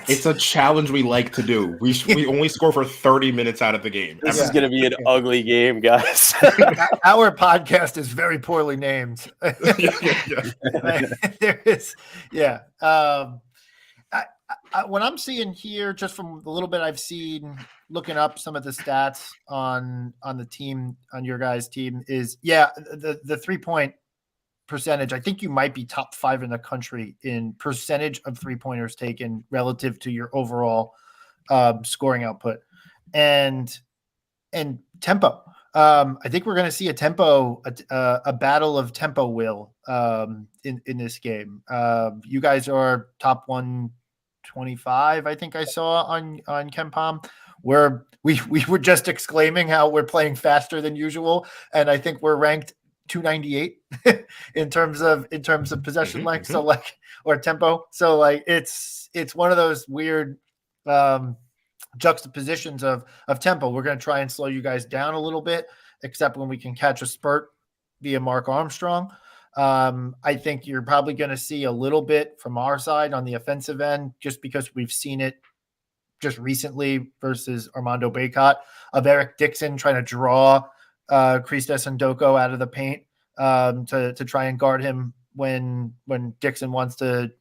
It's a challenge we like to do. We only score for 30 minutes out of the game.
This is going to be an ugly game, guys.
Our podcast is very poorly named. There is, yeah. What I'm seeing here, just from the little bit I've seen, looking up some of the stats on the team, on your guys' team, is the 3-point percentage. I think you might be top 5 in the country in percentage of 3-pointers taken relative to your overall scoring output and tempo. I think we're going to see a battle of tempo will in this game. You guys are top 125, I think I saw on KenPom, where we were just exclaiming how we're playing faster than usual, and I think we're ranked 298 in terms of possession length.
mhm.
So like, or tempo. So like, it's one of those weird juxtapositions of tempo. We're going to try and slow you guys down a little bit, except when we can catch a spurt via Mark Armstrong. I think you're probably going to see a little bit from our side on the offensive end, just because we've seen it just recently versus Armando Bacot, of Eric Dixon trying to draw Christos Ndoko out of the paint to try and guard him when Dixon wants to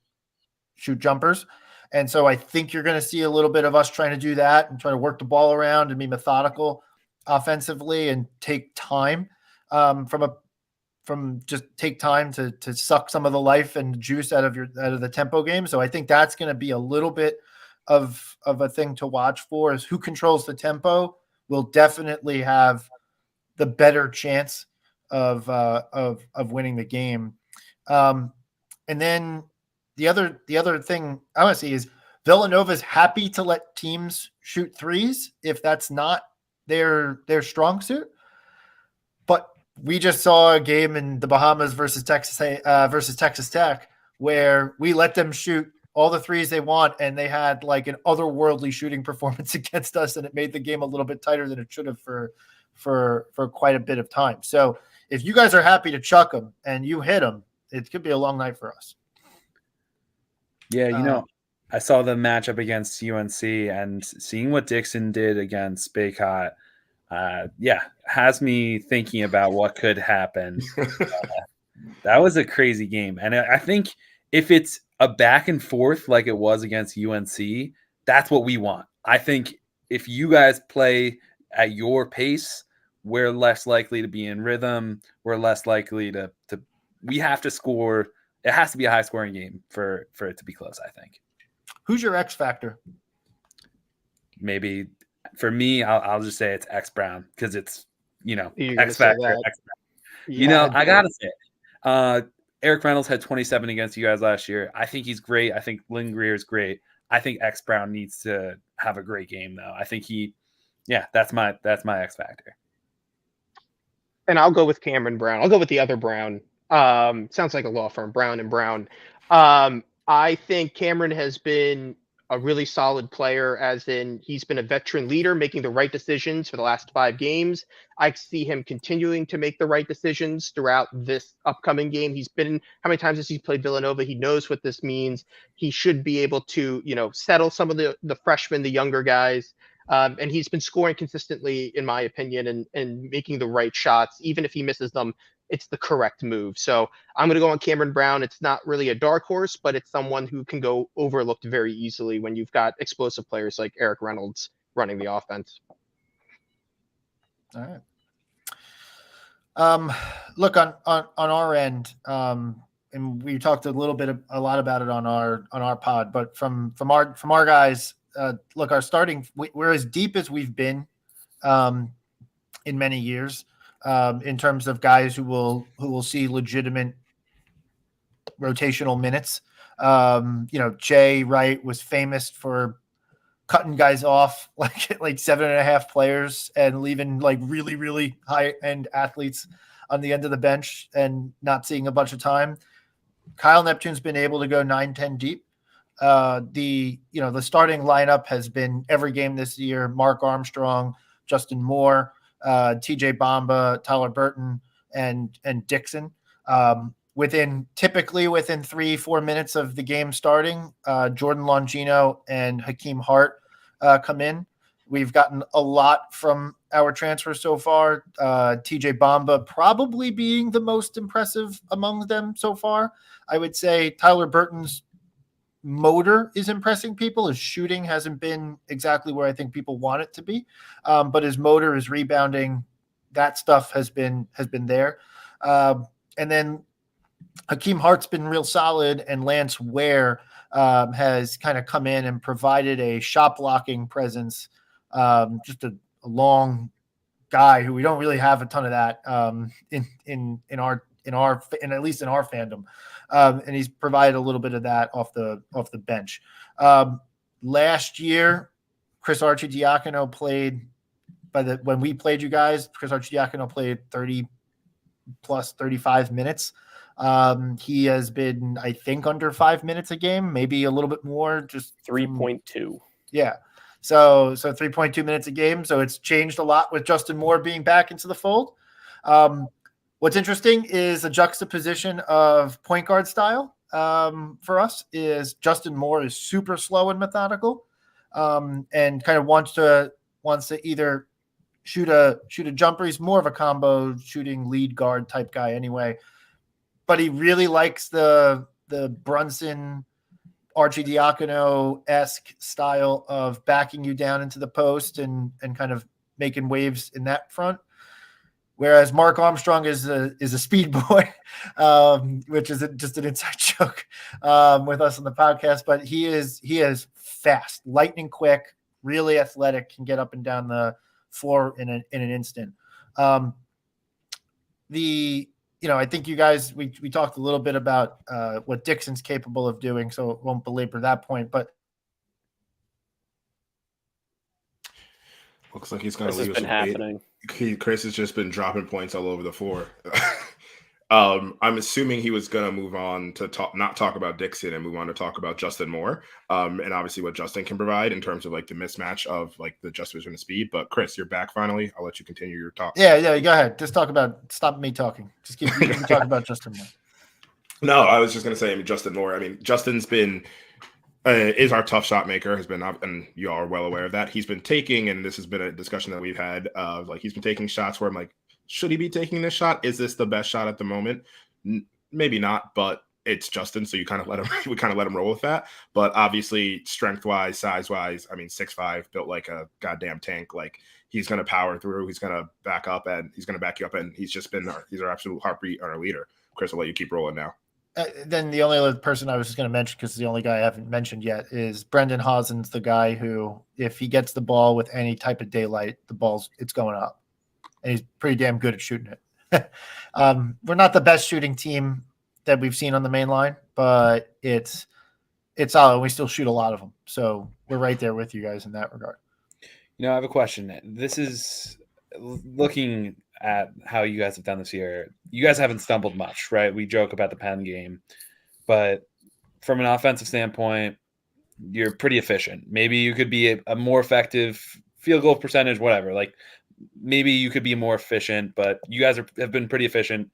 shoot jumpers. And so I think you're going to see a little bit of us trying to do that and try to work the ball around and be methodical offensively and take time take time to suck some of the life and juice out of the tempo game. So I think that's going to be a little bit of a thing to watch for, is who controls the tempo will definitely have the better chance of winning the game. And then the other thing I want to see is Villanova's happy to let teams shoot threes if that's not their strong suit. But we just saw a game in the Bahamas versus Texas Tech where we let them shoot all the threes they want, and they had like an otherworldly shooting performance against us, and it made the game a little bit tighter than it should have for quite a bit of time. So if you guys are happy to chuck them and you hit them, it could be a long night for us.
Yeah, I saw the matchup against UNC, and seeing what Dixon did against Bacot, has me thinking about what could happen. That was a crazy game. And I think if it's a back and forth like it was against UNC, that's what we want. I think if you guys play at your pace, we're less likely to be in rhythm. We're less likely to we have to score. It has to be a high scoring game for it to be close, I think.
Who's your X factor?
Maybe for me, I'll just say it's X Brown, because it's,
You're
X
gonna say
factor.
that.
X Brown. I gotta say it. Eric Reynolds had 27 against you guys last year. I think he's great. I think Lynn Greer is great. I think X Brown needs to have a great game, though. I think that's my X factor.
And I'll go with Cameron Brown. I'll go with the other Brown. Sounds like a law firm, Brown and Brown. I think Cameron has been a really solid player, as in he's been a veteran leader, making the right decisions for the last 5 games. I see him continuing to make the right decisions throughout this upcoming game. He's been, how many times has he played Villanova? He knows what this means. He should be able to, settle some of the freshmen, the younger guys. And he's been scoring consistently, in my opinion, and making the right shots. Even if he misses them, it's the correct move. So I'm going to go on Cameron Brown. It's not really a dark horse, but it's someone who can go overlooked very easily when you've got explosive players like Eric Reynolds running the offense.
All right. Look, on our end, and we talked a lot about it on our pod, but from our guys, look, our starting, we're as deep as we've been in many years. In terms of guys who will see legitimate rotational minutes. Jay Wright was famous for cutting guys off like 7.5 players and leaving like really, really high end athletes on the end of the bench and not seeing a bunch of time. Kyle Neptune's been able to go 9-10 deep. The starting lineup has been every game this year: Mark Armstrong, Justin Moore, TJ Bamba, Tyler Burton, and Dixon. Within 3-4 minutes of the game starting, Jordan Longino and Hakeem Hart come in. We've gotten a lot from our transfers so far. TJ Bamba probably being the most impressive among them so far. I would say Tyler Burton's motor is impressing people. His shooting hasn't been exactly where I think people want it to be, but his motor, his rebounding, that stuff has been there. And then Hakeem Hart's been real solid, and Lance Ware has kind of come in and provided a shot blocking presence. Just a long guy who we don't really have a ton of that in at least in our fandom. And he's provided a little bit of that off the bench. Last year, Chris Archidiakono played when we played you guys. Chris Archidiakono played 30 plus 35 minutes. He has been, I think, under 5 minutes a game, maybe a little bit more. Just
3.2.
Yeah. So 3.2 minutes a game. So it's changed a lot with Justin Moore being back into the fold. What's interesting is a juxtaposition of point guard style for us is Justin Moore is super slow and methodical, and kind of wants to either shoot a jumper. He's more of a combo shooting lead guard type guy anyway, but he really likes the Brunson Archidiacono-esque style of backing you down into the post and kind of making waves in that front. Whereas Mark Armstrong is a speed boy, which is just an inside joke with us on the podcast. But he is fast, lightning quick, really athletic, can get up and down the floor in an instant. I think you guys we talked a little bit about what Dixon's capable of doing, so it won't belabor that point. But
looks like he's going to
This
leave
has
us
been
with
happening.
Chris has just been dropping points all over the floor. I'm assuming he was going to move on to not talk about Dixon and move on to talk about Justin Moore, and obviously what Justin can provide in terms of like the mismatch of like the juxtaposition of speed. But Chris, you're back finally. I'll let you continue your talk.
Yeah, go ahead. Just stop me talking. Just keep talk about Justin Moore.
No, I was just going to say, Justin Moore. Justin's been is our tough shot maker, has been, and you all are well aware of that. He's been taking, and this has been a discussion that we've had, like he's been taking shots where I'm like, should he be taking this shot? Is this the best shot at the moment? Maybe not, but it's Justin, so you kind of let him. We kind of let him roll with that. But obviously, strength wise, size wise, 6'5", built like a goddamn tank. Like he's going to power through. He's going to back up, and he's going to back you up. And he's our absolute heartbeat and our leader. Chris, I'll let you keep rolling now.
Then the only other person I was just going to mention, because the only guy I haven't mentioned yet, is Brendan Hausen's the guy who, if he gets the ball with any type of daylight, it's going up, and he's pretty damn good at shooting it. We're not the best shooting team that we've seen on the main line, but it's solid. We still shoot a lot of them, so we're right there with you guys in that regard.
I have a question. This is looking at how you guys have done this year. You guys haven't stumbled much, right? We joke about the Penn game, but from an offensive standpoint, you're pretty efficient. Maybe you could be a more effective field goal percentage, whatever. Like maybe you could be more efficient, but you guys have been pretty efficient.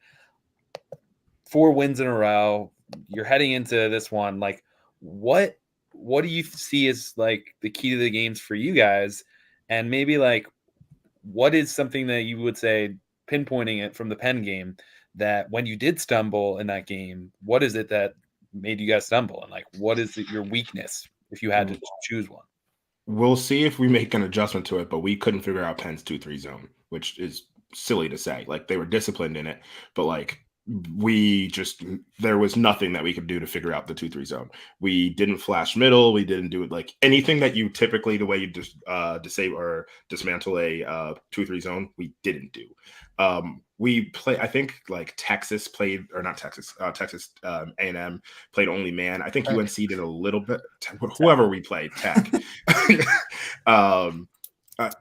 4 wins in a row. You're heading into this one. Like what do you see as like the key to the games for you guys? And maybe like, what is something that you would say, pinpointing it from the Penn game, that when you did stumble in that game, what is it that made you guys stumble? And like, what is your weakness if you had to choose one?
We'll see if we make an adjustment to it, but we couldn't figure out Penn's 2-3 zone, which is silly to say. Like they were disciplined in it, but like there was nothing that we could do to figure out the 2-3 zone. We didn't flash middle. We didn't do it like anything that you typically, the way you just disable or dismantle a 2-3 zone, we didn't do. We play, I think like Texas played, or not Texas, Texas A&M played only man. I think UNC did a little bit, whoever we played, Tech.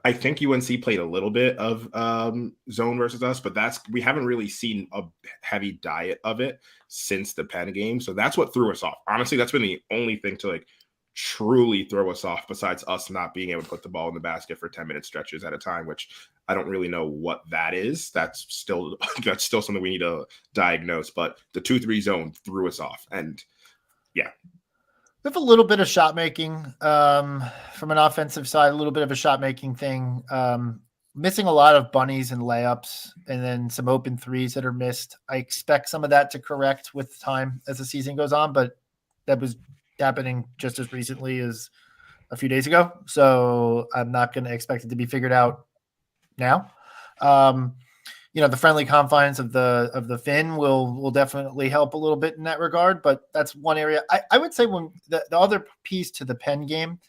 I think UNC played a little bit of zone versus us, but we haven't really seen a heavy diet of it since the Penn game. So that's what threw us off. Honestly, that's been the only thing to like truly throw us off, besides us not being able to put the ball in the basket for 10-minute stretches at a time, which I don't really know what that is. That's still something we need to diagnose. But the 2-3 zone threw us off, and yeah.
We have a little bit of shot making from an offensive side, a little bit of a shot making thing. Missing a lot of bunnies and layups, and then some open threes that are missed. I expect some of that to correct with time as the season goes on, but that was happening just as recently as a few days ago. So I'm not going to expect it to be figured out now. The friendly confines of the fin will definitely help a little bit in that regard, but that's one area. I would say when the other piece to the Penn game,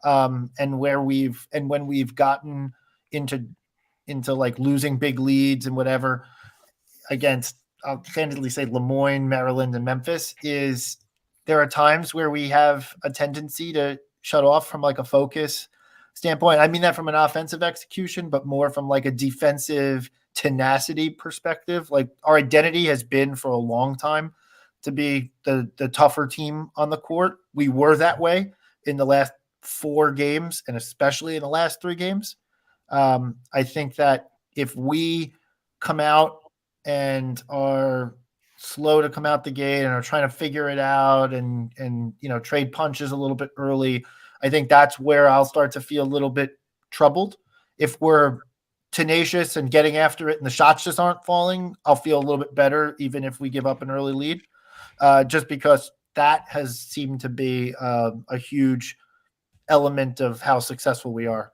and when we've gotten into like losing big leads and whatever against, I'll candidly say, Lemoyne, Maryland, and Memphis, is there are times where we have a tendency to shut off from like a focus standpoint. I mean that from an offensive execution, but more from like a defensive tenacity perspective. Like our identity has been for a long time to be the tougher team on the court. We were that way in the last 4 games and especially in the last 3 games. I think that if we come out and are slow to come out the gate and are trying to figure it out and trade punches a little bit early, I think that's where I'll start to feel a little bit troubled. If we're tenacious and getting after it and the shots just aren't falling, I'll feel a little bit better even if we give up an early lead, just because that has seemed to be a huge element of how successful we are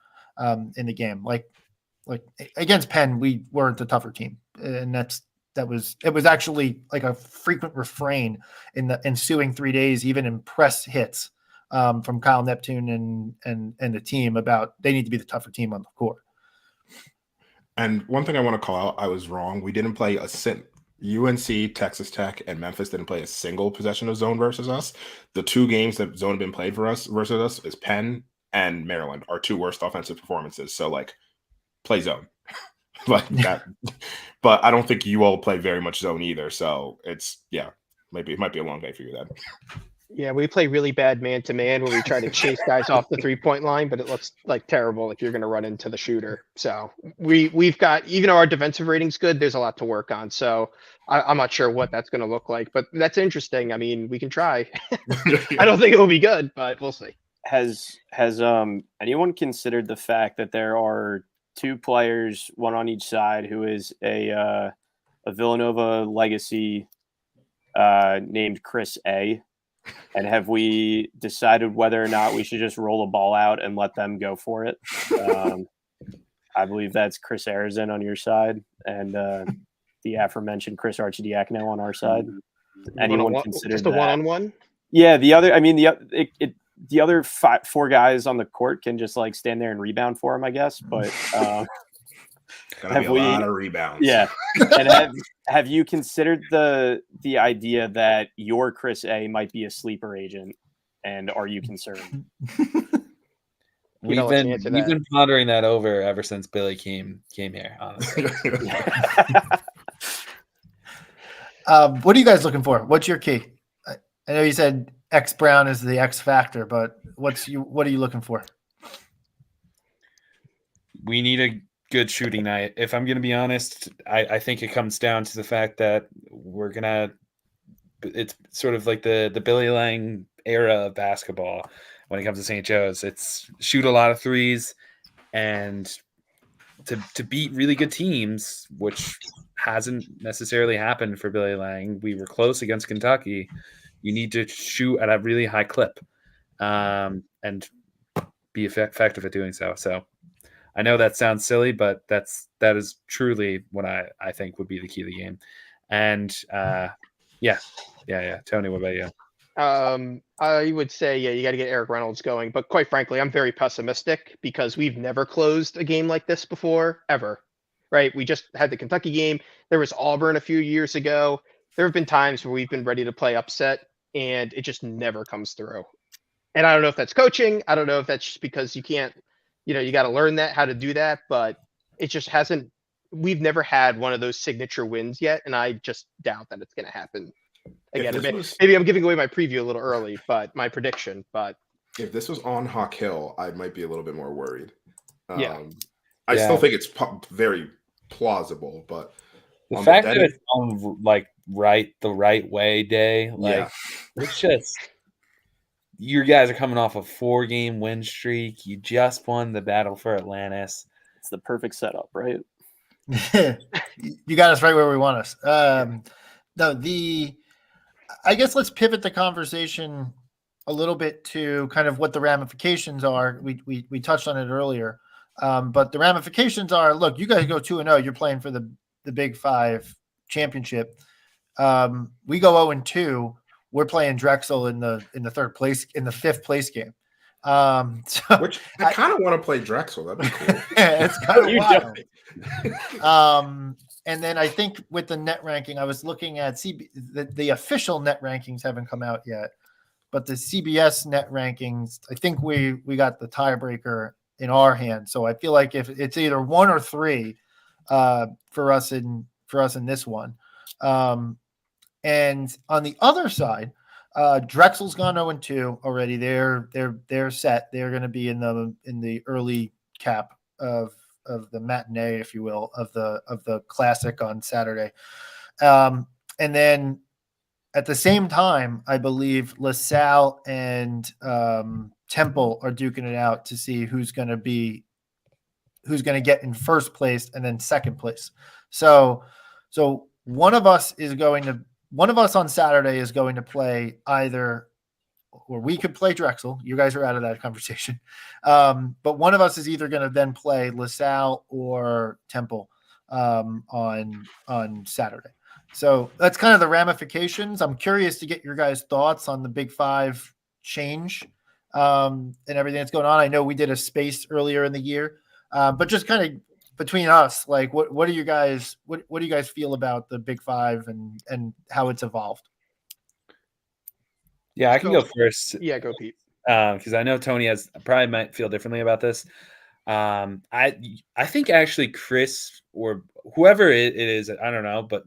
in the game. Like against Penn, we weren't the tougher team, and it was actually like a frequent refrain in the ensuing 3 days, even in press hits from Kyle Neptune and the team about they need to be the tougher team on the court.
And one thing I want to call out, I was wrong. We didn't play UNC, Texas Tech, and Memphis didn't play a single possession of zone versus us. The 2 games that zone have been played for us versus us is Penn and Maryland, our 2 worst offensive performances. So like, play zone like that. But I don't think you all play very much zone either. So it might be a long day for you then.
Yeah, we play really bad man-to-man where we try to chase guys off the 3-point line, but it looks like terrible if you're going to run into the shooter. So we've got, even though our defensive rating's good, there's a lot to work on. So I'm not sure what that's going to look like, but that's interesting. I mean, we can try. I don't think it will be good, but we'll see.
Has anyone considered the fact that there are 2 players, one on each side, who is a Villanova legacy named Chris A? And have we decided whether or not we should just roll a ball out and let them go for it? I believe that's Chris Arizin on your side and the aforementioned Chris Archidiakono on our side. Anyone considered
just a one-on-one?
Yeah, the other 4 guys on the court can just like stand there and rebound for him, I guess. But
Gotta be a lot of rebounds.
Yeah. And have you considered the idea that your Chris A might be a sleeper agent? And are you concerned?
We've been pondering that over ever since Billy came here, honestly.
What are you guys looking for? What's your key? I know you said X Brown is the X factor, but what are you looking for?
We need a good shooting night. If I'm going to be honest, I think it comes down to the fact that it's sort of like the Billy Lang era of basketball when it comes to St. Joe's. It's shoot a lot of threes and to beat really good teams, which hasn't necessarily happened for Billy Lang. We were close against Kentucky. You need to shoot at a really high clip and be effective at doing so. So I know that sounds silly, but that is truly what I think would be the key to the game. And yeah. Tony, what about you?
I would say, you got to get Eric Reynolds going. But quite frankly, I'm very pessimistic because we've never closed a game like this before, ever. Right? We just had the Kentucky game. There was Auburn a few years ago. There have been times where we've been ready to play upset, and it just never comes through. And I don't know if that's coaching. I don't know if that's just because you can't. You got to learn how to do that, but it just hasn't. We've never had one of those signature wins yet, and I just doubt that it's going to happen again. Maybe I'm giving away my preview a little early, but my prediction. But
if this was on Hawk Hill, I might be a little bit more worried.
I
still think it's very plausible, but
the fact that it's on like the right way day, it's just. You guys are coming off a 4-game win streak. You just won the battle for Atlantis.
It's the perfect setup, right?
You got us right where we want us. I guess let's pivot the conversation a little bit to kind of what the ramifications are. We touched on it earlier, but the ramifications are: look, you guys go 2-0. You're playing for the Big 5 championship. We go 0-2. We're playing Drexel in the 3rd place, in the 5th place game.
Which I kind of want to play Drexel. That'd be cool.
Yeah, it's kind of wild. And then I think with the net ranking, I was looking at the official net rankings haven't come out yet, but the CBS net rankings, I think we got the tiebreaker in our hands. So I feel like if it's either 1 or 3, for us in this one. And on the other side, Drexel's gone 0-2 already. They're set. They're going to be in the early cap of the matinee, if you will, of the classic on Saturday. And then at the same time, I believe LaSalle and Temple are duking it out to see who's going to get in first place and then second place. So one of us on Saturday is going to play either, or we could play Drexel. You guys are out of that conversation. But one of us is either going to then play LaSalle or Temple on Saturday. So that's kind of the ramifications. I'm curious to get your guys' thoughts on the Big Five change and everything that's going on. I know we did a space earlier in the year, but just kind of between us, like what do you guys feel about the Big Five and how it's evolved?
Yeah, I can go first.
Yeah, go Pete.
Because I know Tony probably might feel differently about this. I think actually Chris or whoever it is, I don't know, but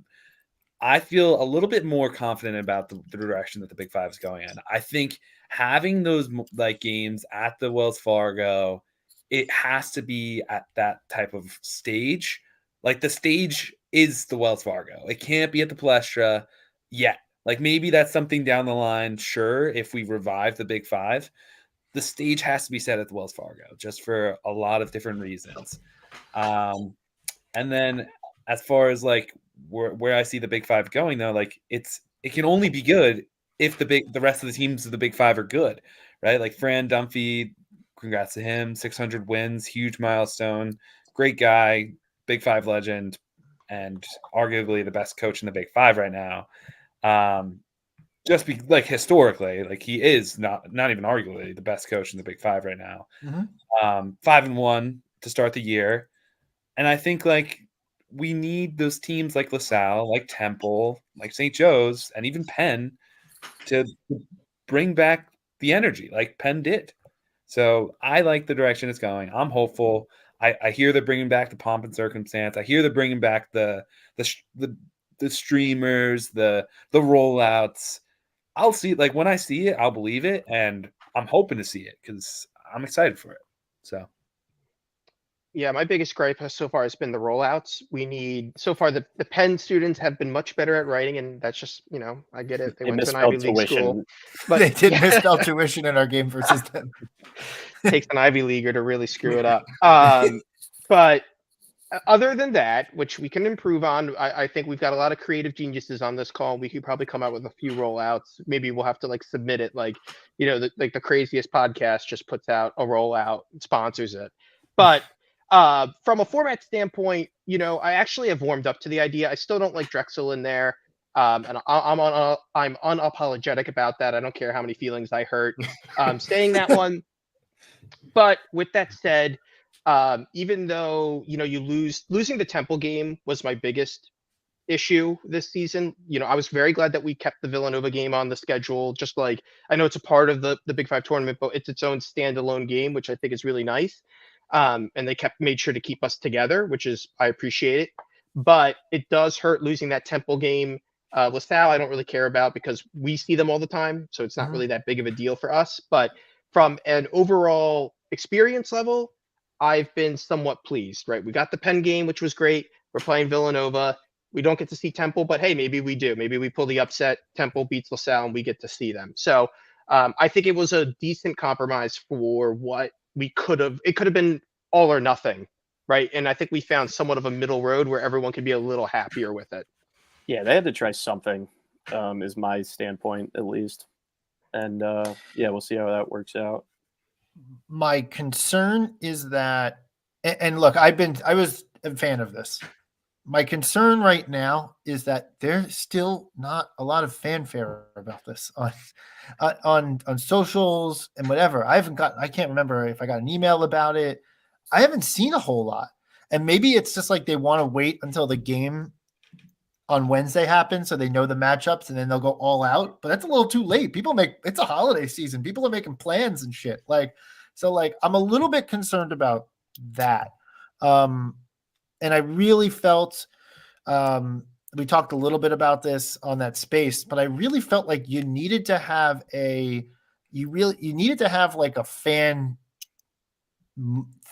I feel a little bit more confident about the direction that the Big Five is going in. I think having those like games at the Wells Fargo, it has to be at that type of stage. Like the stage is the Wells Fargo. It can't be at the Palestra yet. Like maybe that's something down the line. Sure, if we revive the Big Five, the stage has to be set at the Wells Fargo just for a lot of different reasons. And then as far as like where I see the Big Five going, though, like it can only be good if the rest of the teams of the Big Five are good, right? Like Fran Dunphy, congrats to him, 600 wins, huge milestone, great guy, Big Five legend, and arguably the best coach in the Big Five right now. Just like historically, like he is not even arguably the best coach in the Big Five right now.
Mm-hmm.
5-1 to start the year, and I think like we need those teams like LaSalle, like Temple, like St. Joe's, and even Penn to bring back the energy like Penn did. So I like the direction it's going. I'm hopeful. I hear they're bringing back the pomp and circumstance. I hear they're bringing back the streamers, the rollouts. I'll see it. Like when I see it, I'll believe it, and I'm hoping to see it because I'm excited for it. So.
Yeah, my biggest gripe so far has been the rollouts. So far the Penn students have been much better at writing, and that's just, I get it. They went to an Ivy League school. But
they did misspell tuition in our game versus them.
Takes an Ivy Leaguer to really screw it up. But other than that, which we can improve on, I think we've got a lot of creative geniuses on this call. We could probably come out with a few rollouts. Maybe we'll have to like submit it, like, the craziest podcast just puts out a rollout, sponsors it. But from a format standpoint, I actually have warmed up to the idea. I still don't like Drexel in there. And I'm unapologetic about that. I don't care how many feelings I hurt saying that one. But with that said, even though, losing the Temple game was my biggest issue this season, I was very glad that we kept the Villanova game on the schedule. Just like, I know it's a part of the Big Five tournament, but it's its own standalone game, which I think is really nice. And they made sure to keep us together, which is, I appreciate it. But it does hurt losing that Temple game. LaSalle, I don't really care about because we see them all the time. So it's not really that big of a deal for us. But from an overall experience level, I've been somewhat pleased, right? We got the Penn game, which was great. We're playing Villanova. We don't get to see Temple, but hey, maybe we do. Maybe we pull the upset. Temple beats LaSalle and we get to see them. So I think it was a decent compromise for what we could have. It could have been all or nothing, right? And I think we found somewhat of a middle road where everyone could be a little happier with it.
Yeah, they had to try something, is my standpoint at least. And we'll see how that works out.
My concern is that, and look, I was a fan of this. My concern right now is that there's still not a lot of fanfare about this on socials and whatever. I can't remember if I got an email about it. I haven't seen a whole lot. And maybe it's just like they want to wait until the game on Wednesday happens so they know the matchups and then they'll go all out. But that's a little too late. It's a holiday season. People are making plans and shit. I'm a little bit concerned about that. and I really felt we talked a little bit about this on that space, but I really felt like you needed to have like a fan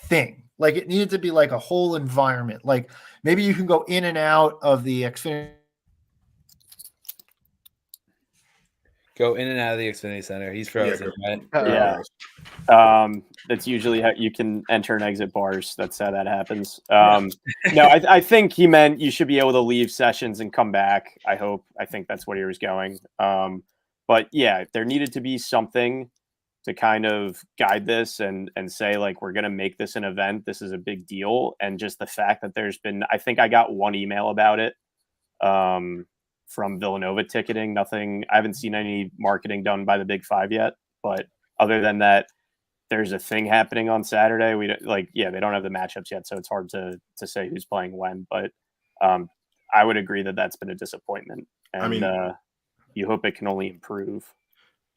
thing. Like it needed to be like a whole environment. Like maybe you can go in and out of the Xfinity.
Go in and out of the Xfinity Center. He's frozen, right?
Yeah. That's usually how you can enter and exit bars. That's how that happens. No, I think he meant you should be able to leave sessions and come back. I think that's what he was going. But yeah, there needed to be something to kind of guide this and say, like, we're going to make this an event. This is a big deal. And just the fact that I think I got one email about it from Villanova ticketing. Nothing, I haven't seen any marketing done by the Big Five yet. But other than that, there's a thing happening on Saturday. They don't have the matchups yet, so it's hard to say who's playing when. But I would agree that that's been a disappointment. And you hope it can only improve.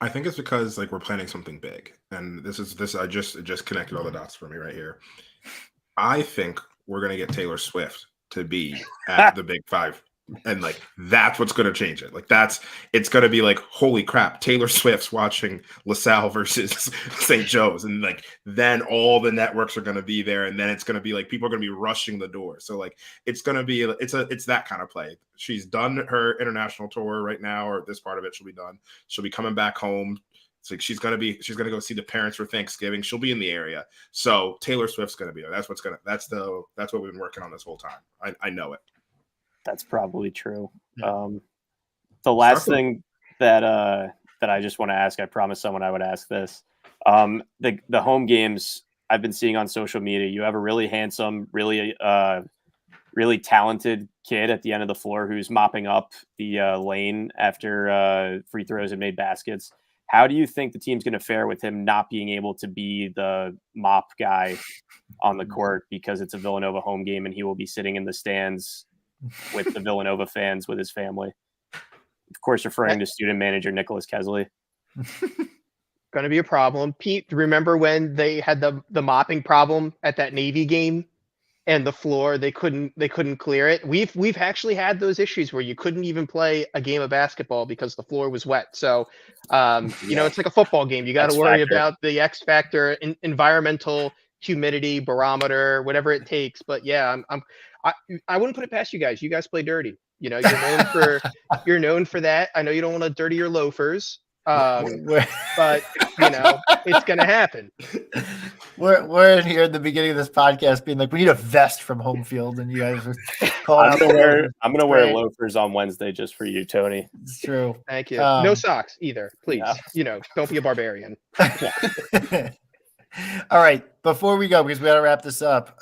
I think it's because like we're planning something big, and it just connected all the dots for me right here. I think we're gonna get Taylor Swift to be at the Big Five, and like that's what's gonna change it. Like it's gonna be like, holy crap, Taylor Swift's watching LaSalle versus St. Joe's, and like then all the networks are gonna be there, and then it's gonna be like people are gonna be rushing the door. So like it's that kind of play. She's done her international tour right now, or this part of it she'll be done. She'll be coming back home. It's like she's gonna go see the parents for Thanksgiving. She'll be in the area. So Taylor Swift's gonna be there. That's what we've been working on this whole time. I know it.
That's probably true. The last thing that I just want to ask, I promised someone I would ask this. The home games I've been seeing on social media, you have a really handsome, really talented kid at the end of the floor who's mopping up the lane after free throws and made baskets. How do you think the team's going to fare with him not being able to be the mop guy on the court because it's a Villanova home game and he will be sitting in the stands with the Villanova fans with his family? Of course, referring to student manager Nicholas Kesley.
Going to be a problem. Pete, remember when they had the mopping problem at that Navy game and the floor, they couldn't clear it? We've actually had those issues where you couldn't even play a game of basketball because the floor was wet. So, it's like a football game. You got to worry about the X factor, environmental humidity, barometer, whatever it takes. But yeah, I wouldn't put it past you guys. You guys play dirty. You're known for that. I know you don't want to dirty your loafers, but it's gonna happen.
We're in here at the beginning of this podcast being like, we need a vest from home field, and you guys are calling
I'm gonna wear loafers on Wednesday just for you, Tony.
It's true.
Thank you. No socks either, please. Yeah. Don't be a barbarian.
All right, before we go, because we got to wrap this up,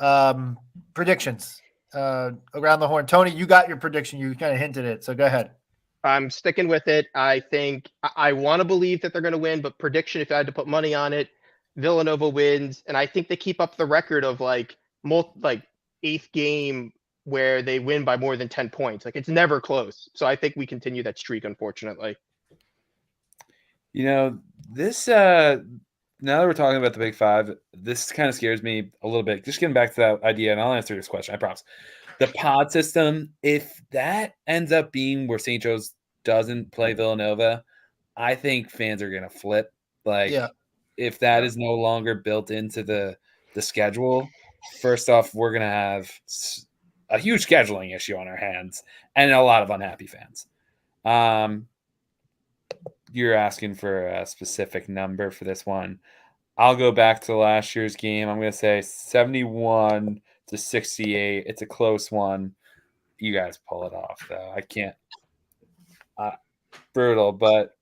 predictions around the horn. Tony, you got your prediction. You kind of hinted it, so go ahead.
I'm sticking with it. I think I want to believe that they're going to win, but prediction, if I had to put money on it, Villanova wins, and I think they keep up the record of like eighth game where they win by more than 10 points. Like it's never close. So I think we continue that streak, unfortunately.
This now that we're talking about the Big Five, this kind of scares me a little bit. Just getting back to that idea, and I'll answer this question, I promise. The pod system, if that ends up being where St. Joe's doesn't play Villanova, I think fans are going to flip. If that is no longer built into the schedule, first off, we're going to have a huge scheduling issue on our hands and a lot of unhappy fans. You're asking for a specific number for this one. I'll go back to last year's game. I'm going to say 71-68. It's a close one. You guys pull it off, though. I can't. Brutal, but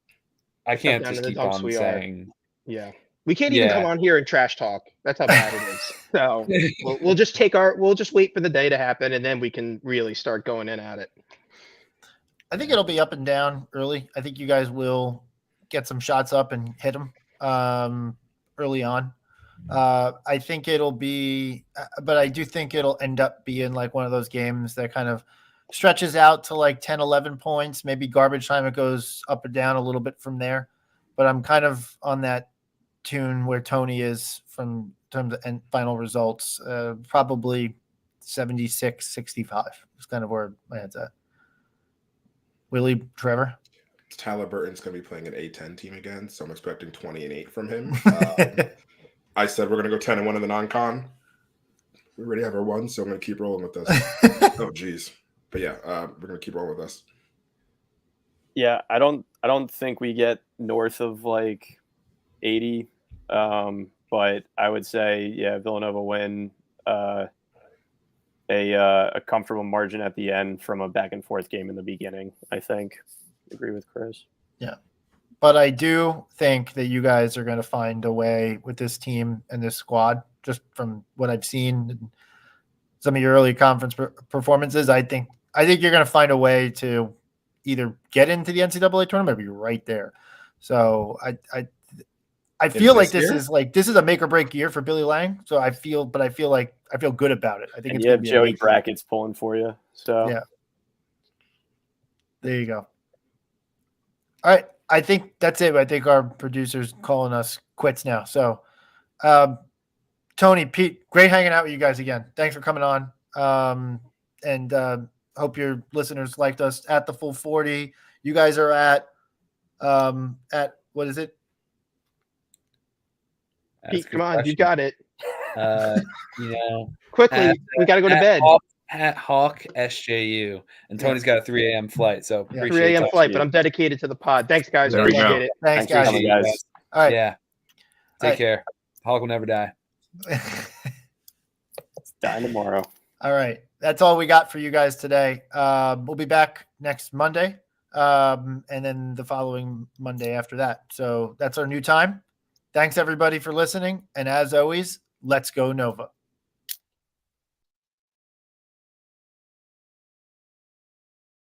I can't just keep on saying.
Yeah. We can't even come on here and trash talk. That's how bad it is. So we'll just wait for the day to happen, and then we can really start going in at it.
I think it'll be up and down early. I think you guys will get some shots up and hit them early on. I think it'll be, but I do think it'll end up being like one of those games that kind of stretches out to like 10, 11 points, maybe garbage time. It goes up or down a little bit from there, but I'm kind of on that tune where Tony is from terms of final results, probably 76-65. It's kind of where my head's at. Willie, Trevor?
Tyler Burton's going to be playing an A10 team again, so I'm expecting 20-8 from him. I said we're going to go 10-1 in the non-con. We already have our one, so I'm going to keep rolling with this. Oh, geez. But yeah, we're going to keep rolling with this.
Yeah, I don't think we get north of like 80, but I would say Villanova win a comfortable margin at the end from a back and forth game in the beginning. I think. Agree with Chris.
Yeah, but I do think that you guys are going to find a way with this team and this squad. Just from what I've seen, in some of your early conference performances, I think you're going to find a way to either get into the NCAA tournament or be right there. So I feel like this is a make or break year for Billy Lang. So I feel good about it. I think
and
it's
you have
gonna be
Joey brackets pulling for you. So
yeah, there you go. All right, I think that's it. I think our producer's calling us quits now. So, Tony, Pete, great hanging out with you guys again. Thanks for coming on. And hope your listeners liked us at the full 40. You guys are at what is it?
Pete, come on, you got it.
Quickly,
we got to go to bed.
At Hawk SJU, and Tony's got a 3 a.m. flight, so
3 a.m. flight, but I'm dedicated to the pod. Thanks, guys.
There we
Appreciate
go.
it.
Thanks, guys. All right.
Yeah. Take care. Hawk will never die.
Die tomorrow.
All right. That's all we got for you guys today. We'll be back next Monday, and then the following Monday after that. So that's our new time. Thanks, everybody, for listening. And as always, let's go Nova.